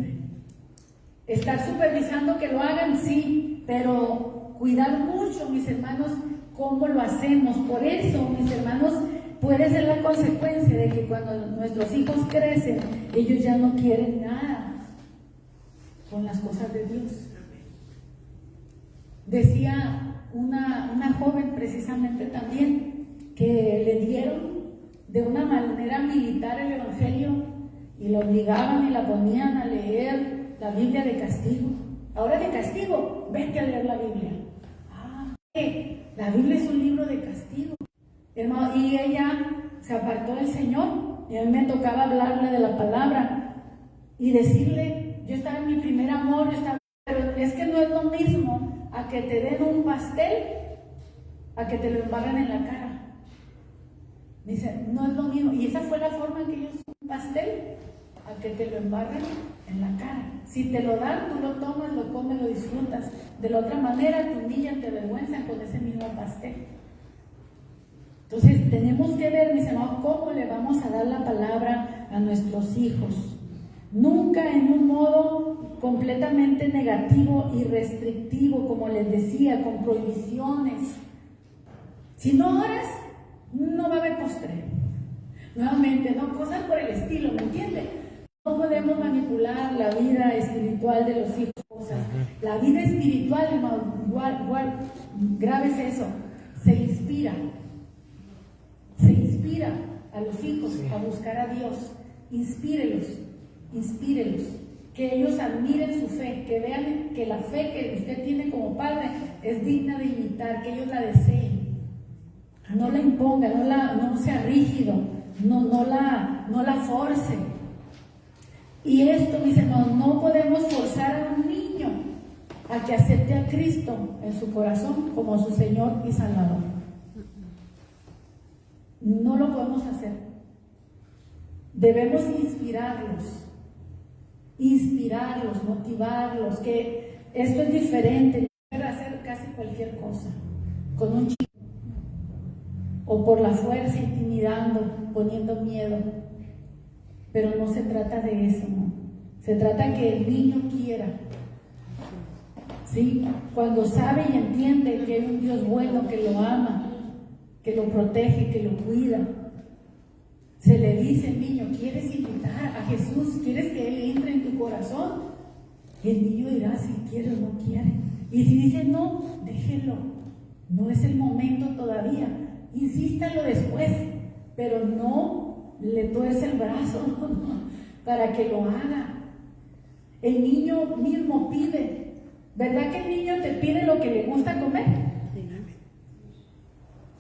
estar supervisando que lo hagan, sí, pero cuidar mucho, mis hermanos, cómo lo hacemos. Por eso, mis hermanos, puede ser la consecuencia de que cuando nuestros hijos crecen, ellos ya no quieren nada con las cosas de Dios. Decía una joven precisamente también que le dieron de una manera militar el Evangelio y la obligaban y la ponían a leer la Biblia de castigo. Ahora de castigo, vete a leer la Biblia. La Biblia es un libro de castigo, hermano, y ella se apartó del Señor y a mí me tocaba hablarle de la palabra y decirle, yo estaba en mi primer amor, pero es que no es lo mismo a que te den un pastel a que te lo embarren en la cara. Dice, no es lo mismo, y esa fue la forma en que ellos un pastel a que te lo embarren en la cara. Si te lo dan, tú lo tomas, lo comes, lo disfrutas. De la otra manera, tu niña te avergüenza con ese mismo pastel. Entonces, tenemos que ver, mis hermanos, cómo le vamos a dar la palabra a nuestros hijos. Nunca en un modo completamente negativo y restrictivo, como les decía, con prohibiciones. Si no oras, no va a haber postre. Nuevamente, no, cosas por el estilo, ¿me entiendes? No podemos manipular la vida espiritual de los hijos. La vida espiritual, hermano, grave es eso, se inspira a los hijos a buscar a Dios. Inspírelos, que ellos admiren su fe, que vean que la fe que usted tiene como padre es digna de imitar, que ellos la deseen. No la imponga, no sea rígido, no la force. Y esto, mis hermanos, no podemos forzar a un niño a que acepte a Cristo en su corazón como su Señor y Salvador. No lo podemos hacer. Debemos inspirarlos, motivarlos, que esto es diferente, puede hacer casi cualquier cosa con un chico, o por la fuerza, intimidando, poniendo miedo. Pero no se trata de eso, ¿no? Se trata que el niño quiera, ¿sí? Cuando sabe y entiende que hay un Dios bueno que lo ama, que lo protege, que lo cuida, se le dice al niño, ¿quieres invitar a Jesús? ¿Quieres que Él entre en tu corazón? Y el niño dirá si quiere o no quiere. Y si dice no, déjelo, no es el momento todavía, insístalo después, pero no le tuerce el brazo para que lo haga. El niño mismo pide, ¿verdad que el niño te pide lo que le gusta comer? Sí.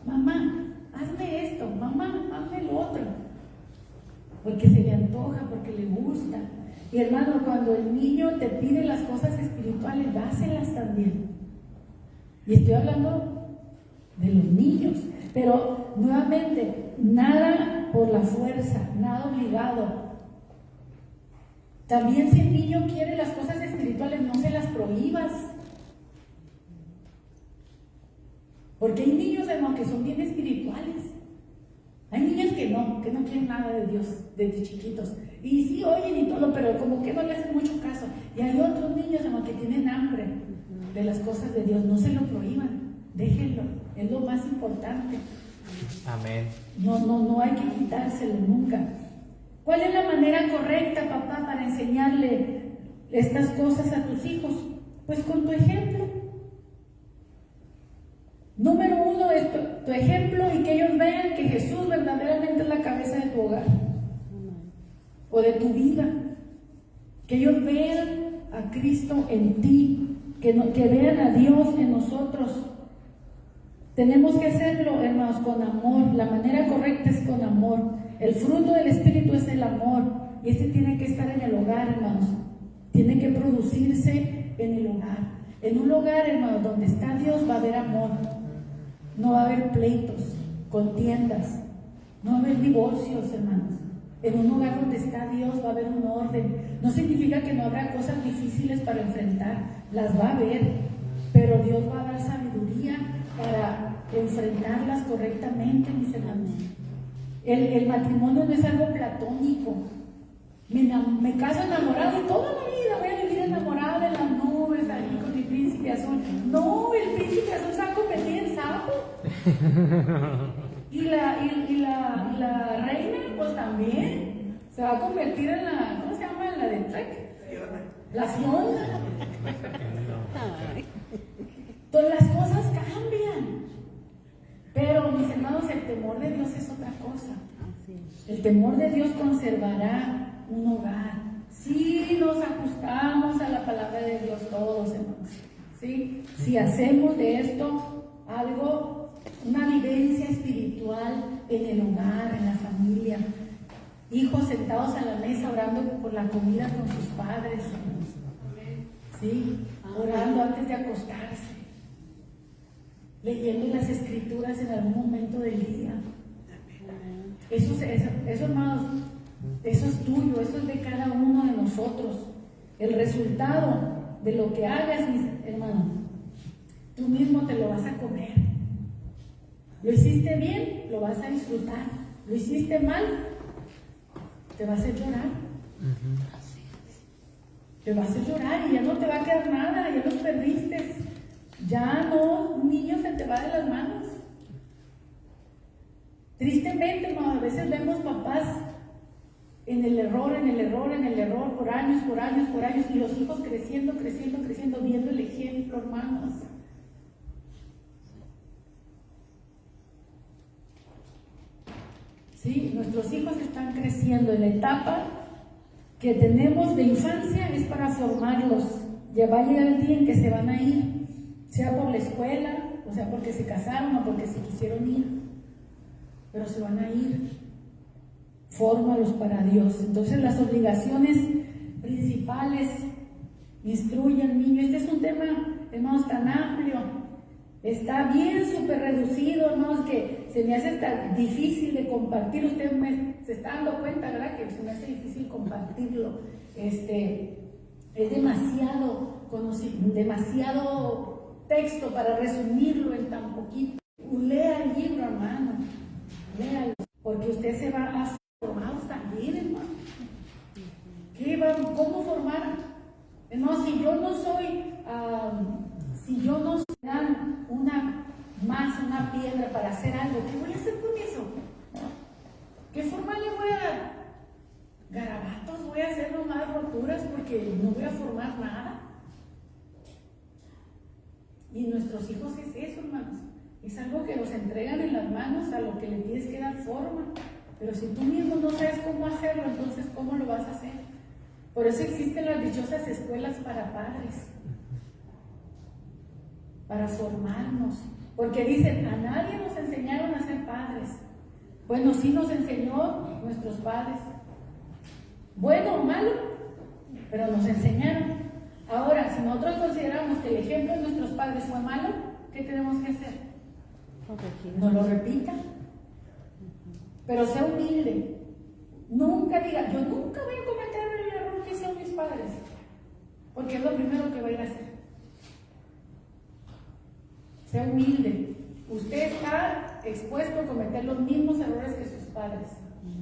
Mamá, hazme esto, mamá, hazme lo otro, porque se le antoja, porque le gusta. Y hermano, cuando el niño te pide las cosas espirituales, dáselas también. Y estoy hablando de los niños, pero nuevamente, nada por la fuerza, nada obligado. También si el niño quiere las cosas espirituales, no se las prohíbas. Porque hay niños, hermano, que son bien espirituales. Hay niños que no quieren nada de Dios desde chiquitos. Y sí oyen y todo, pero como que no le hacen mucho caso. Y hay otros niños, hermano, que tienen hambre de las cosas de Dios. No se lo prohíban, déjenlo. Es lo más importante. Amén. No hay que quitárselo nunca. ¿Cuál es la manera correcta, papá, para enseñarle estas cosas a tus hijos? Pues con tu ejemplo. Número 1 es tu ejemplo, y que ellos vean que Jesús verdaderamente es la cabeza de tu hogar o de tu vida. Que ellos vean a Cristo en ti, que vean a Dios en nosotros. Tenemos que hacerlo, hermanos, con amor. La manera correcta es con amor. El fruto del Espíritu es el amor, y este tiene que estar en el hogar, hermanos. Tiene que producirse en el hogar. En un hogar, hermanos, donde está Dios, va a haber amor. No va a haber pleitos, contiendas, no va a haber divorcios, hermanos. En un hogar donde está Dios va a haber un orden. No significa que no habrá cosas difíciles para enfrentar, las va a haber, pero Dios va a dar sabiduría para enfrentarlas correctamente, mis hermanos. El matrimonio no es algo platónico. Me caso enamorado y toda la vida voy a vivir enamorada de las nubes ahí con mi príncipe azul. No, el príncipe azul se va a convertir en sapo. Y la reina, pues también se va a convertir en la, ¿cómo se llama? En la de Trek. La Fiona. Todas las cosas cambian. Pero, mis hermanos, el temor de Dios es otra cosa. El temor de Dios conservará un hogar. Si nos ajustamos a la palabra de Dios todos, hermanos. ¿Sí? Si hacemos de esto algo, una vivencia espiritual en el hogar, en la familia. Hijos sentados a la mesa orando por la comida con sus padres, hermanos. ¿Sí? Orando antes de acostarse. Leyendo las escrituras en algún momento del día. Eso, hermanos, eso es tuyo, eso es de cada uno de nosotros. El resultado de lo que hagas, mis hermanos, tú mismo te lo vas a comer. Lo hiciste bien, lo vas a disfrutar. Lo hiciste mal, te vas a hacer llorar. Te vas a hacer llorar y ya no te va a quedar nada, ya los perdiste. Ya no, un niño se te va de las manos. Tristemente, hermano, a veces vemos papás en el error, por años, y los hijos creciendo, viendo el ejemplo, hermanos. Sí, nuestros hijos están creciendo en la etapa que tenemos de infancia, es para formarlos. Ya va a llegar el día en que se van a ir, sea por la escuela, o sea porque se casaron o porque se quisieron ir, pero se van a ir. Fórmalos para Dios. Entonces las obligaciones principales, instruye al niño. Este es un tema, hermanos, tan amplio, está bien súper reducido, hermanos, que se me hace hasta difícil de compartir. Usted se está dando cuenta, ¿verdad? Que se me hace difícil compartirlo. Es demasiado texto para resumirlo en tan poquito. Lea el libro, hermano, léalo, porque usted se va a formar también, hermano. ¿Cómo formar? Hermano, si yo no soy dan una piedra para hacer algo, ¿qué voy a hacer con eso? ¿Qué forma le voy a dar? Garabatos, voy a hacer nomás roturas porque no voy a formar nada. Y nuestros hijos es eso, hermanos. Es algo que nos entregan en las manos, a lo que le tienes que dar forma. Pero si tú mismo no sabes cómo hacerlo, entonces ¿cómo lo vas a hacer? Por eso existen las dichosas escuelas para padres, para formarnos. Porque dicen, a nadie nos enseñaron a ser padres. Bueno, sí nos enseñó nuestros padres. Bueno o malo, pero nos enseñaron. Ahora, si nosotros consideramos que el ejemplo de nuestros padres fue malo, ¿qué tenemos que hacer? Corregir. No lo repita. Pero sea humilde. Nunca diga, yo nunca voy a cometer el error que hicieron mis padres. Porque es lo primero que va a ir a hacer. Sea humilde. Usted está expuesto a cometer los mismos errores que sus padres.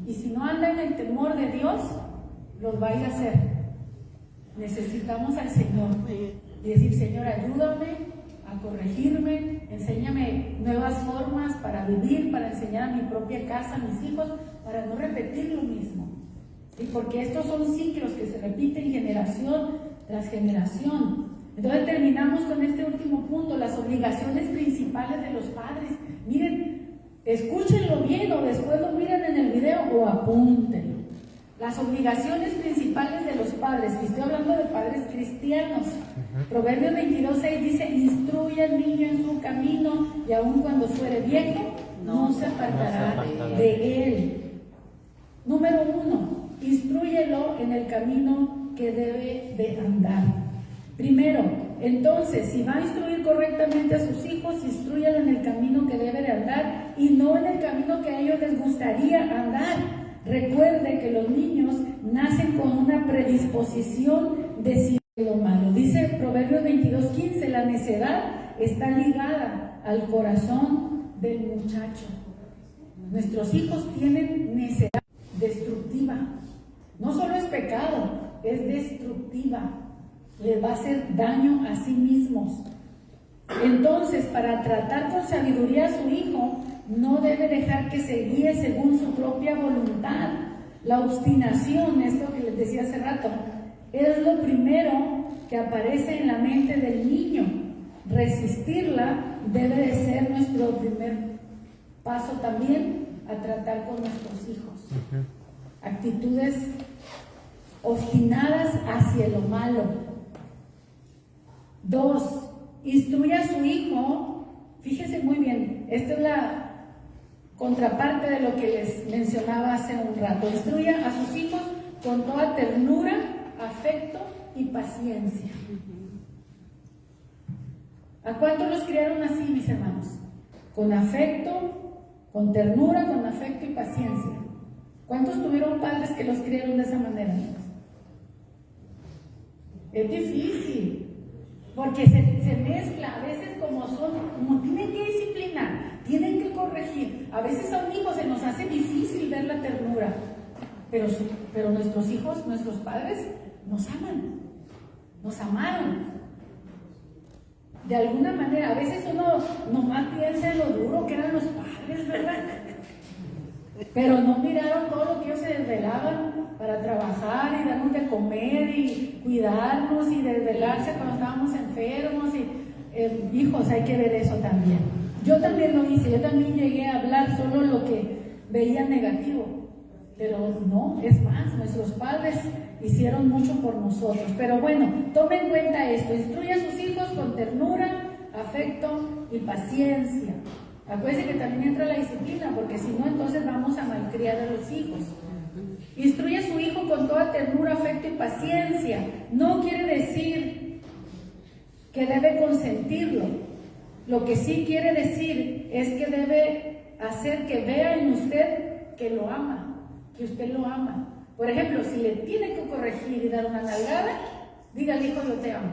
Y si no anda en el temor de Dios, los va a ir a hacer. Necesitamos al Señor. Y decir, Señor, ayúdame a corregirme, enséñame nuevas formas para vivir, para enseñar a mi propia casa, a mis hijos, para no repetir lo mismo. ¿Sí? Porque estos son ciclos que se repiten generación tras generación. Entonces terminamos con este último punto, las obligaciones principales de los padres. Miren, escúchenlo bien o después lo miren en el video o apúntenlo. Las obligaciones principales de los padres, y estoy hablando de padres cristianos. Proverbios 22:6 dice, instruye al niño en su camino y aun cuando fuere viejo, no se apartará de él. Número 1, instrúyelo en el camino que debe de andar. Primero, entonces, si va a instruir correctamente a sus hijos, instrúyalo en el camino que debe de andar y no en el camino que a ellos les gustaría andar. Recuerde que los niños nacen con una predisposición de lo malo. Dice Proverbios 22:15, la necedad está ligada al corazón del muchacho. Nuestros hijos tienen necedad destructiva. No solo es pecado, es destructiva. Les va a hacer daño a sí mismos. Entonces, para tratar con sabiduría a su hijo, no debe dejar que se guíe según su propia voluntad. La obstinación, esto que les decía hace rato, es lo primero que aparece en la mente del niño. Resistirla debe de ser nuestro primer paso también a tratar con nuestros hijos. Actitudes obstinadas hacia lo malo. 2. Instruye a su hijo. Fíjese muy bien, esta es la contraparte de lo que les mencionaba hace un rato. Instruya a sus hijos con toda ternura, afecto y paciencia. ¿A cuántos los criaron así, mis hermanos? Con afecto, con ternura, con afecto y paciencia. ¿Cuántos tuvieron padres que los criaron de esa manera? Es difícil. Porque se mezcla, a veces como tienen que disciplinar, tienen que corregir. A veces a un hijo se nos hace difícil ver la ternura, pero nuestros hijos, nuestros padres, nos aman, nos amaron. De alguna manera, a veces uno nomás piensa en lo duro que eran los padres, ¿verdad? Pero no miraron todo lo que ellos se desvelaban para trabajar y darnos de comer y cuidarnos y desvelarse cuando estábamos enfermos. Y hijos, hay que ver eso también. Yo también lo hice, yo también llegué a hablar solo lo que veía negativo. Pero no, es más, nuestros padres hicieron mucho por nosotros. Pero bueno, tome en cuenta esto, instruye a sus hijos con ternura, afecto y paciencia. Acuérdense que también entra la disciplina, porque si no, entonces vamos a malcriar a los hijos. Instruye a su hijo con toda ternura, afecto y paciencia. No quiere decir que debe consentirlo. Lo que sí quiere decir es que debe hacer que vea en usted que lo ama, que usted lo ama. Por ejemplo, si le tiene que corregir y dar una nalgada, dígale, hijo, yo te amo.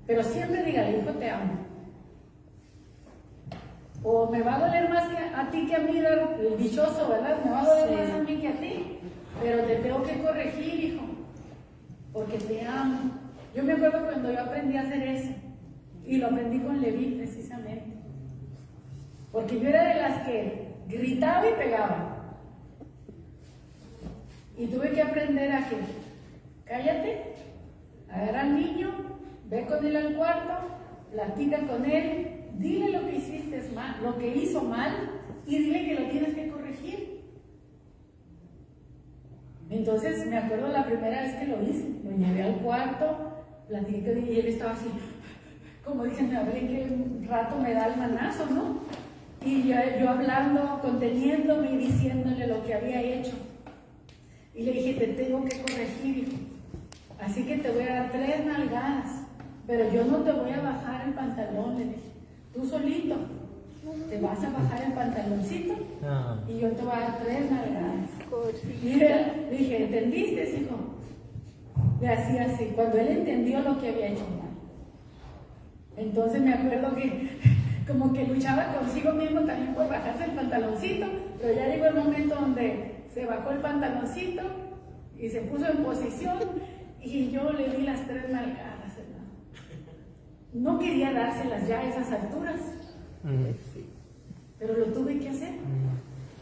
Pero siempre dígale, hijo, te amo. O me va a doler más a ti que a mí, el dichoso, ¿verdad? Me va a doler más a mí que a ti, pero te tengo que corregir, hijo, porque te amo. Yo me acuerdo cuando yo aprendí a hacer eso, y lo aprendí con Leví precisamente, porque yo era de las que gritaba y pegaba, y tuve que aprender a que, cállate, agarra al niño, ve con él al cuarto, platica con él, dile lo que hiciste mal, lo que hizo mal, y dile que lo tienes que corregir. Entonces me acuerdo la primera vez que lo hice, lo llevé al cuarto, platiqué con él y él estaba así, como diciendo, a ver en qué rato me da el manazo, ¿no? Y yo hablando, conteniéndome y diciéndole lo que había hecho. Y le dije, te tengo que corregir, hijo. Así que te voy a dar 3 nalgadas. pero yo no te voy a bajar el pantalón, le dije. Tú solito te vas a bajar el pantaloncito y yo te voy a dar 3 nalgadas. Y él, le dije, ¿entendiste, hijo? Le hacía así, cuando él entendió lo que había hecho mal. Entonces me acuerdo que como que luchaba consigo mismo también por bajarse el pantaloncito, pero ya llegó el momento donde se bajó el pantaloncito y se puso en posición y yo le di las 3 nalgadas, hermano. No quería dárselas ya a esas alturas, pero lo tuve que hacer.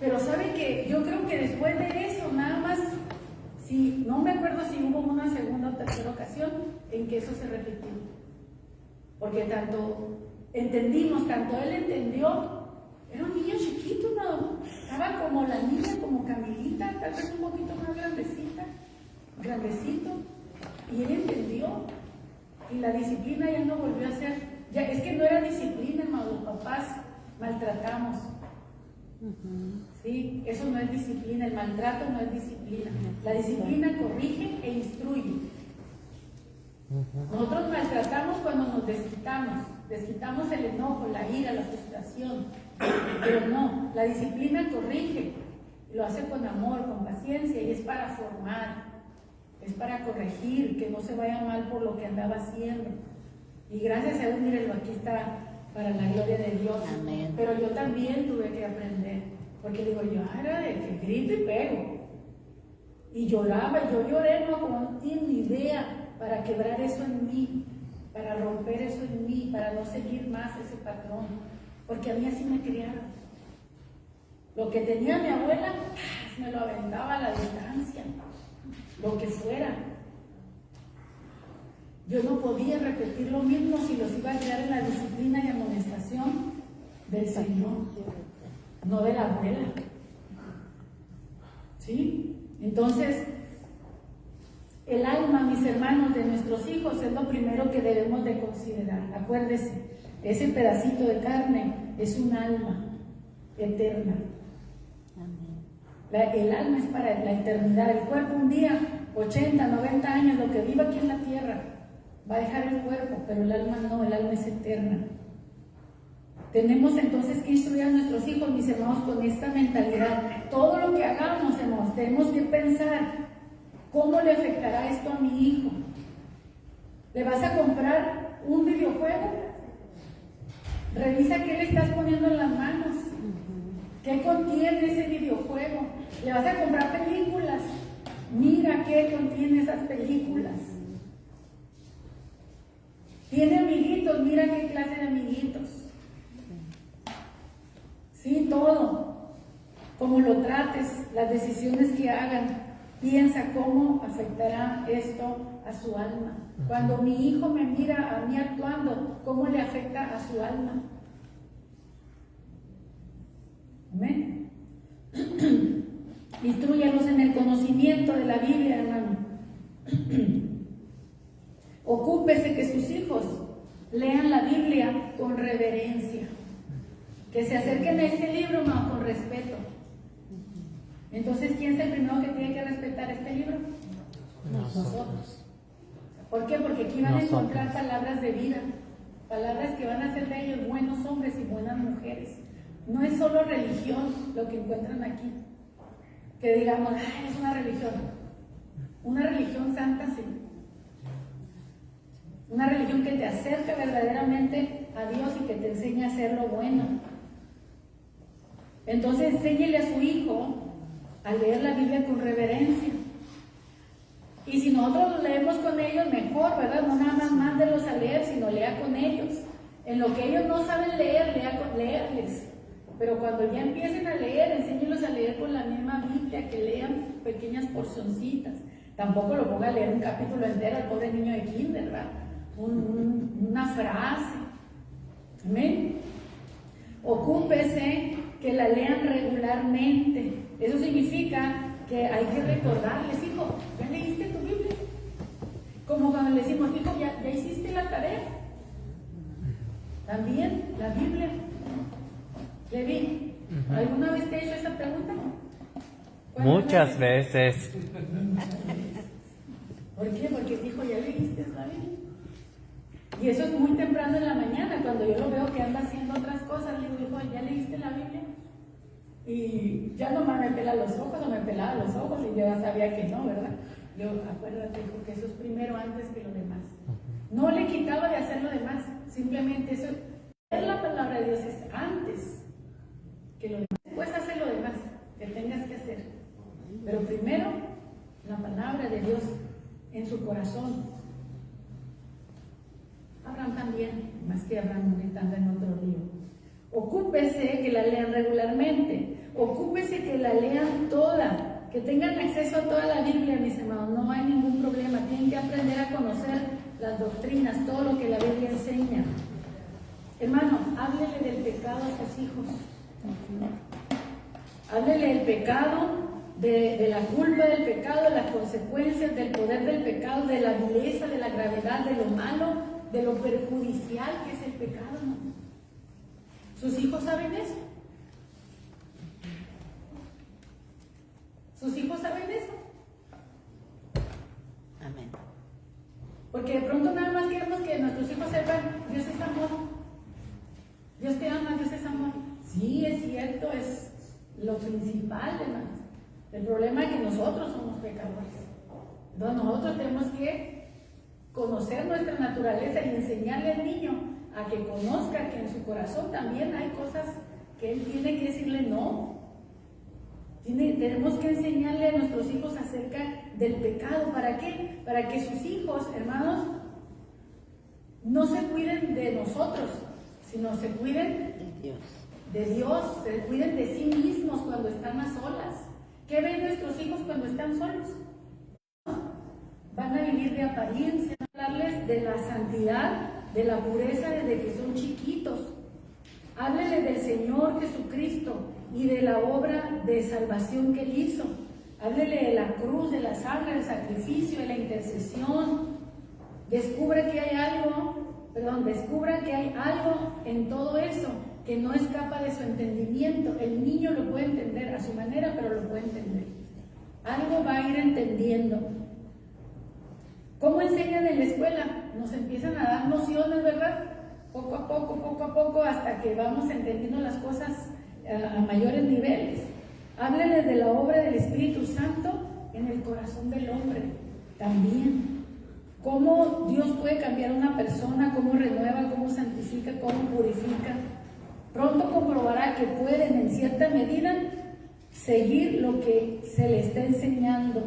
Pero sabe que yo creo que después de eso, nada más, si no me acuerdo si hubo una segunda o tercera ocasión en que eso se repitió. Porque tanto entendimos, tanto él entendió, era un niño chiquito, ¿no? Estaba como la niña, como Camilita, tal vez un poquito más grandecito, y él entendió, y la disciplina ya no volvió a ser, ya es que no era disciplina, hermano, los papás maltratamos. Sí, eso no es disciplina, el maltrato no es disciplina. La disciplina corrige e instruye. Nosotros maltratamos cuando nos desquitamos el enojo, la ira, la frustración, pero no, la disciplina corrige, lo hace con amor, con paciencia, y es para formar, es para corregir, que no se vaya mal por lo que andaba haciendo. Y gracias a Dios, mírenlo, aquí está para la gloria de Dios. Amén. Pero yo también tuve que aprender, porque digo, yo era de que grito y pego, y lloraba, yo lloré, no tienen ni idea, para quebrar eso en mí, para romper eso en mí, para no seguir más ese patrón, porque a mí así me criaron. Lo que tenía mi abuela, me lo aventaba a la distancia, lo que fuera. Yo no podía repetir lo mismo si los iba a criar en la disciplina y amonestación del Señor, no de la abuela. ¿Sí? Entonces, el alma, mis hermanos, de nuestros hijos es lo primero que debemos de considerar. Acuérdese, ese pedacito de carne es un alma eterna. El alma es para la eternidad. El cuerpo un día, 80, 90 años, lo que viva aquí en la tierra, va a dejar el cuerpo, pero el alma no, el alma es eterna. Tenemos entonces que instruir a nuestros hijos, mis hermanos, con esta mentalidad. Todo lo que hagamos, hermanos, tenemos que pensar, ¿cómo le afectará esto a mi hijo? ¿Le vas a comprar un videojuego? Revisa qué le estás poniendo en las manos. ¿Qué contiene ese videojuego? ¿Le vas a comprar películas? Mira qué contiene esas películas. ¿Tiene amiguitos? Mira qué clase de amiguitos. Sí, todo. Cómo lo trates, las decisiones que hagan. Piensa cómo afectará esto a su alma. Cuando mi hijo me mira a mí actuando, ¿cómo le afecta a su alma? Amén. Instrúyalos en el conocimiento de la Biblia, hermano. Ocúpese que sus hijos lean la Biblia con reverencia. Que se acerquen a este libro, hermano, con respeto. Entonces, ¿quién es el primero que tiene que respetar este libro? Nosotros. ¿Por qué? Porque aquí van a encontrar palabras de vida, palabras que van a hacer de ellos buenos hombres y buenas mujeres. No es solo religión lo que encuentran aquí, que digamos, es una religión santa, sí. Una religión que te acerca verdaderamente a Dios y que te enseña a hacer lo bueno. Entonces, enséñele a su hijo a leer la Biblia con reverencia. Y si nosotros lo leemos con ellos, mejor, ¿verdad? No nada más mándelos a leer, sino lea con ellos. En lo que ellos no saben leer, leerles. Pero cuando ya empiecen a leer, enséñelos a leer con la misma Biblia, que lean pequeñas porcioncitas. Tampoco lo ponga a leer un capítulo entero al pobre niño de kinder, ¿verdad? Una frase. Amén. Ocúpese que la lean regularmente. Eso significa que hay que recordarles, hijo, ¿ya leíste tu Biblia? Como cuando le decimos, hijo, ¿ya hiciste la tarea? También la Biblia. Levi, ¿alguna vez te he hecho esa pregunta? Muchas veces. ¿Por qué? Porque dijo, ¿ya leíste la Biblia? Y eso es muy temprano en la mañana, cuando yo lo veo que anda haciendo otras cosas, le digo, hijo, ¿ya leíste la Biblia? Y ya nomás me pela los ojos o me pelaba los ojos y yo ya sabía que no, ¿verdad? Yo, acuérdate, hijo, que eso es primero antes que lo demás. No le quitaba de hacer lo demás, simplemente eso, leer la palabra de Dios es antes que lo demás. Después hacer lo demás que tengas que hacer. Pero primero, la palabra de Dios en su corazón. Abraham también, más que Abraham ahorita anda en otro río. Ocúpese que la lean regularmente, ocúpese que la lean toda, que tengan acceso a toda la Biblia, mis hermanos, no hay ningún problema, tienen que aprender a conocer las doctrinas, todo lo que la Biblia enseña. Hermano, háblele del pecado a sus hijos, háblele del pecado, de la culpa del pecado, de las consecuencias, del poder del pecado, de la vileza, de la gravedad, de lo malo, de lo perjudicial que es el pecado, ¿no? ¿Sus hijos saben eso? ¿Sus hijos saben eso? Amén. Porque de pronto nada más queremos que nuestros hijos sepan, Dios es amor, Dios te ama, Dios es amor. Sí, es cierto, es lo principal, hermanos. El problema es que nosotros somos pecadores. Entonces nosotros tenemos que conocer nuestra naturaleza y enseñarle al niño a que conozca que en su corazón también hay cosas que él tiene que decirle no. Tenemos que enseñarle a nuestros hijos acerca del pecado. ¿Para qué? Para que sus hijos, hermanos, no se cuiden de nosotros, sino se cuiden de Dios, se cuiden de sí mismos cuando están a solas. ¿Qué ven nuestros hijos cuando están solos? Van a vivir de apariencia, hablarles de la santidad, de la pureza desde que son chiquitos. Háblenle del Señor Jesucristo y de la obra de salvación que Él hizo. Háblele de la cruz, de la sangre, del sacrificio, de la intercesión. Descubra que hay algo en todo eso que no escapa de su entendimiento. El niño lo puede entender a su manera, pero lo puede entender. Algo va a ir entendiendo. ¿Cómo enseñan en la escuela? Nos empiezan a dar nociones, ¿verdad? Poco a poco, hasta que vamos entendiendo las cosas a mayores niveles. Háblenles de la obra del Espíritu Santo en el corazón del hombre también. Cómo Dios puede cambiar a una persona, cómo renueva, cómo santifica, cómo purifica. Pronto comprobará que pueden en cierta medida seguir lo que se le está enseñando.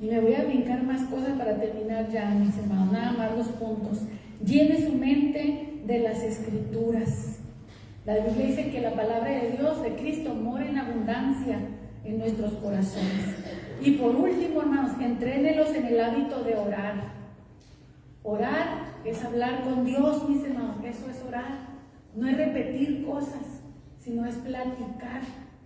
Y me voy a brincar más cosas para terminar ya, mis hermanos, nada más los puntos. Llene su mente de las Escrituras. La Biblia dice que la palabra de Dios, de Cristo, mora en abundancia en nuestros corazones. Y por último, hermanos, entrénelos en el hábito de orar. Orar es hablar con Dios, mis hermanos, eso es orar. No es repetir cosas, sino es platicar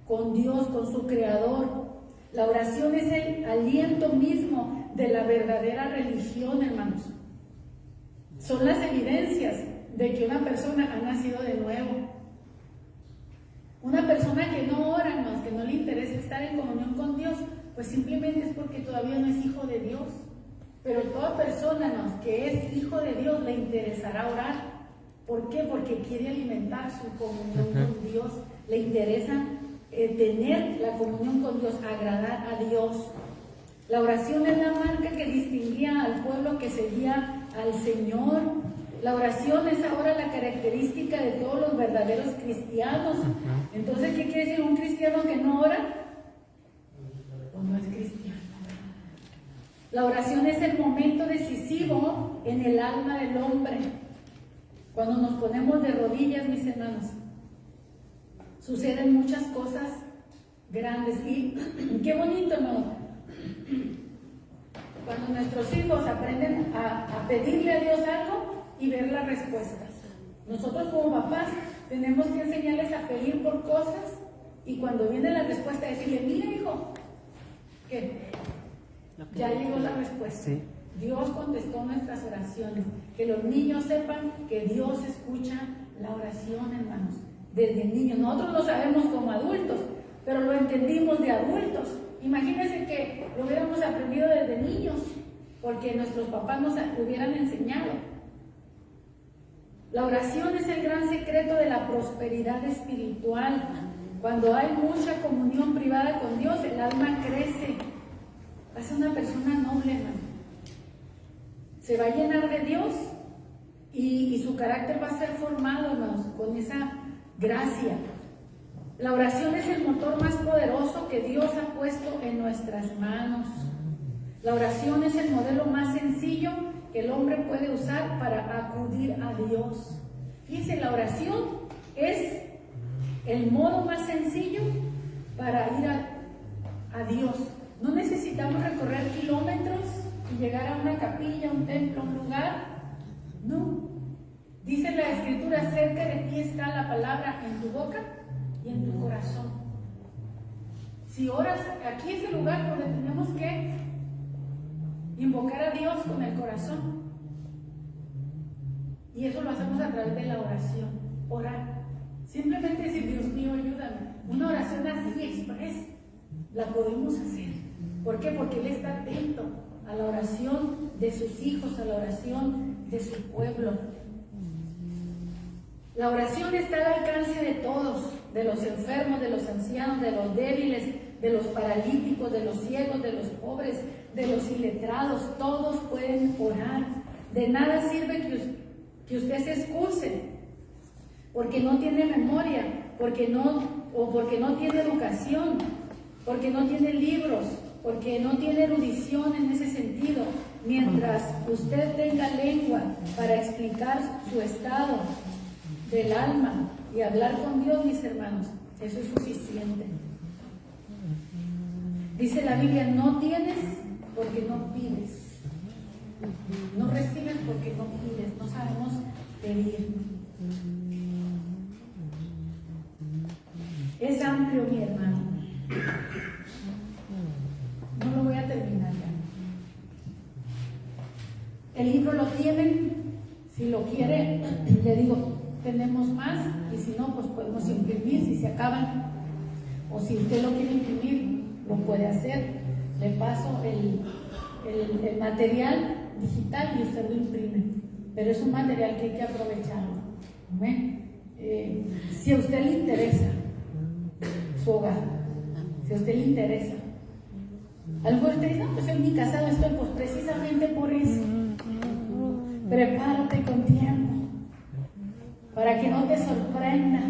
con Dios, con su Creador. La oración es el aliento mismo de la verdadera religión, hermanos. Son las evidencias de que una persona ha nacido de nuevo. Una persona que no ora, hermanos, que no le interesa estar en comunión con Dios, pues simplemente es porque todavía no es hijo de Dios. Pero toda persona, hermanos, que es hijo de Dios, le interesará orar. ¿Por qué? Porque quiere alimentar su comunión con Dios. Le interesa tener la comunión con Dios, agradar a Dios. La oración es la marca que distinguía al pueblo que seguía al Señor. La oración es ahora la característica de todos los verdaderos cristianos. Entonces, ¿qué quiere decir un cristiano que no ora? Pues no es cristiano. La oración es el momento decisivo en el alma del hombre. Cuando nos ponemos de rodillas, mis hermanos, suceden muchas cosas grandes. Y qué bonito, ¿no? Cuando nuestros hijos aprenden a pedirle a Dios algo y ver las respuestas. Nosotros como papás tenemos que enseñarles a pedir por cosas y cuando viene la respuesta decirle, mira hijo, ¿qué? Ya llegó la respuesta. Sí. Dios contestó nuestras oraciones. Que los niños sepan que Dios escucha la oración, hermanos, desde niños. Nosotros lo sabemos como adultos, pero lo entendimos de adultos. Imagínense que lo hubiéramos aprendido desde niños. porque nuestros papás nos hubieran enseñado. La oración es el gran secreto de la prosperidad espiritual. Cuando hay mucha comunión privada con Dios, el alma crece. Va a ser una persona noble, hermano. Se va a llenar de Dios y su carácter va a ser formado, hermanos, con esa gracia. La oración es el motor más poderoso que Dios ha puesto en nuestras manos. La oración es el modelo más sencillo que el hombre puede usar para acudir a Dios. Fíjense, la oración es el modo más sencillo para ir a Dios. No necesitamos recorrer kilómetros y llegar a una capilla, un templo, un lugar. No. Dice la Escritura, cerca de ti está la palabra en tu boca y en tu corazón. Si oras, aquí es el lugar donde tenemos que invocar a Dios con el corazón. Y eso lo hacemos a través de la oración. Orar. Simplemente decir, Dios mío, ayúdame. Una oración así express la podemos hacer. ¿Por qué? Porque Él está atento a la oración de sus hijos, a la oración de su pueblo. La oración está al alcance de todos, de los enfermos, de los ancianos, de los débiles, de los paralíticos, de los ciegos, de los pobres, de los iletrados. Todos pueden orar. De nada sirve que usted se excuse porque no tiene memoria, porque no tiene educación, porque no tiene libros, porque no tiene erudición en ese sentido. Mientras usted tenga lengua para explicar su estado del alma y hablar con Dios, mis hermanos, eso es suficiente. Dice la Biblia, no tienes porque no pides, no recibes porque no pides, no sabemos pedir. Es amplio, mi hermano. No lo voy a terminar ya. El libro lo tienen, si lo quiere, le digo, tenemos más, y si no, pues podemos imprimir, si se acaban, o si usted lo quiere imprimir, lo puede hacer. Le paso el material digital y usted lo imprime, pero es un material que hay que aprovecharlo. Si a usted le interesa su hogar, si a usted le interesa, algo usted dice, no, pues en mi casado estoy, pues precisamente por eso. Prepárate con tiempo para que no te sorprenda.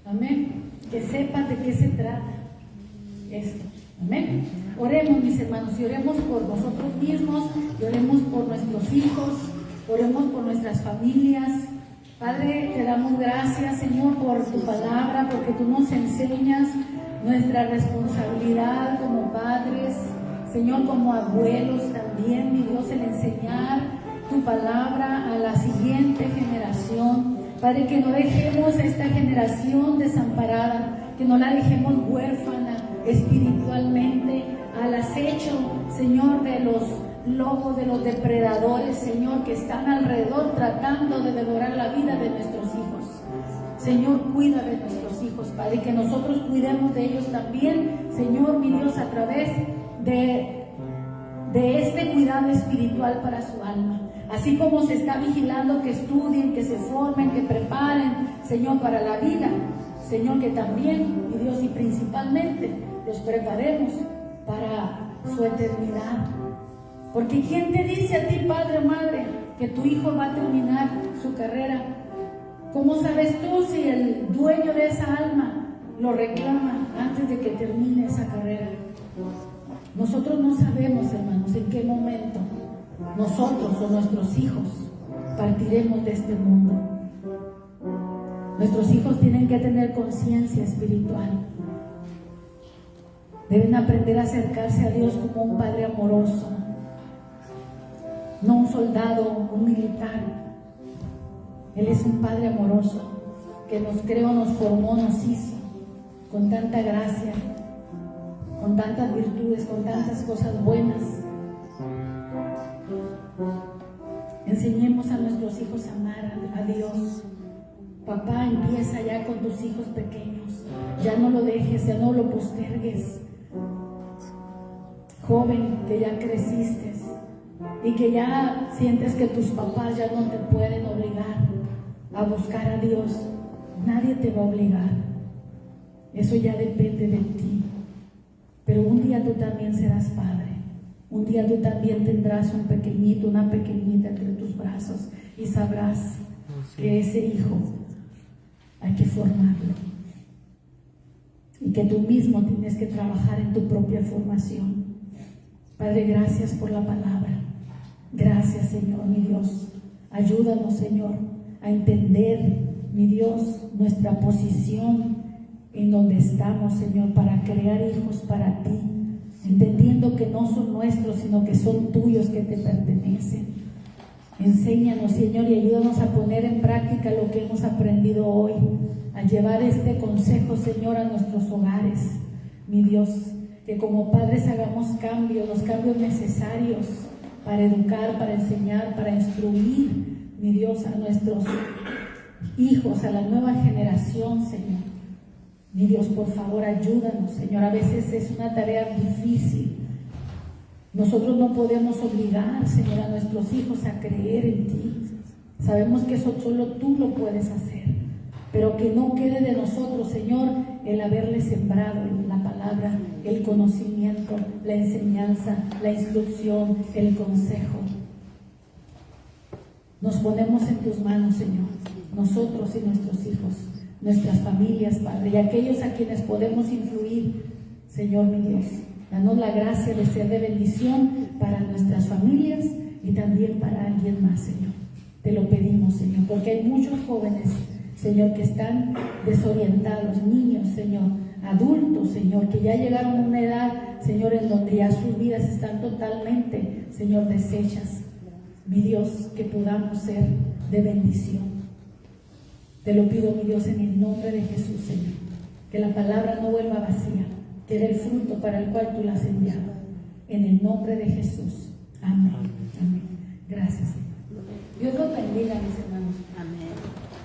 Amén. Que sepas de qué se trata esto. Amén. Oremos, mis hermanos, y oremos por nosotros mismos, y oremos por nuestros hijos, oremos por nuestras familias. Padre, te damos gracias, Señor, por tu palabra, porque tú nos enseñas nuestra responsabilidad como padres, Señor, como abuelos también, mi Dios, el enseñar tu palabra a la siguiente generación. Padre, que no dejemos a esta generación desamparada, que no la dejemos huérfana espiritualmente, al acecho, Señor, de los lobos, de los depredadores, Señor, que están alrededor tratando de devorar la vida de nuestros hijos. Señor, cuida de nuestros hijos, Padre, y que nosotros cuidemos de ellos también, Señor, mi Dios, a través de este cuidado espiritual para su alma. Así como se está vigilando que estudien, que se formen, que preparen, Señor, para la vida, Señor, que también, mi Dios, y principalmente los preparemos para su eternidad. Porque ¿quién te dice a ti, padre o madre, que tu hijo va a terminar su carrera? ¿Cómo sabes tú si el dueño de esa alma lo reclama antes de que termine esa carrera? Nosotros no sabemos, hermanos, en qué momento nosotros o nuestros hijos partiremos de este mundo. Nuestros hijos tienen que tener conciencia espiritual. Deben aprender a acercarse a Dios como un padre amoroso, no un soldado, un militar. Él es un padre amoroso que nos creó, nos formó, nos hizo con tanta gracia, con tantas virtudes, con tantas cosas buenas. Enseñemos a nuestros hijos a amar a Dios. Papá, empieza ya con tus hijos pequeños. Ya no lo dejes, ya no lo postergues. Joven, que ya creciste, y que ya sientes que tus papás ya no te pueden obligar a buscar a Dios. Nadie te va a obligar, eso ya depende de ti. Pero un día tú también serás padre, un día tú también tendrás un pequeñito, una pequeñita entre tus brazos y sabrás que ese hijo hay que formarlo y que tú mismo tienes que trabajar en tu propia formación. Padre, gracias por la palabra. Gracias, Señor, mi Dios. Ayúdanos, Señor, a entender, mi Dios, nuestra posición en donde estamos, Señor, para crear hijos para ti, entendiendo que no son nuestros, sino que son tuyos, que te pertenecen. Enséñanos, Señor, y ayúdanos a poner en práctica lo que hemos aprendido hoy, a llevar este consejo, Señor, a nuestros hogares, mi Dios, que como padres hagamos cambios, los cambios necesarios para educar, para enseñar, para instruir, mi Dios, a nuestros hijos, a la nueva generación, Señor. Mi Dios, por favor, ayúdanos, Señor. A veces es una tarea difícil. Nosotros no podemos obligar, Señor, a nuestros hijos a creer en ti. Sabemos que eso solo tú lo puedes hacer, pero que no quede de nosotros, Señor, el haberle sembrado la palabra, el conocimiento, la enseñanza, la instrucción, el consejo. Nos ponemos en tus manos, Señor, nosotros y nuestros hijos, nuestras familias, Padre, y aquellos a quienes podemos influir, Señor mi Dios. Danos la gracia de ser de bendición para nuestras familias y también para alguien más, Señor. Te lo pedimos, Señor, porque hay muchos jóvenes, Señor, que están desorientados, niños, Señor, adultos, Señor, que ya llegaron a una edad, Señor, en donde ya sus vidas están totalmente, Señor, deshechas. Mi Dios, que podamos ser de bendición. Te lo pido, mi Dios, en el nombre de Jesús, Señor, que la palabra no vuelva vacía, que dé el fruto para el cual tú la has enviado. En el nombre de Jesús. Amén. Amén. Gracias, Señor. Dios los bendiga, mis hermanos.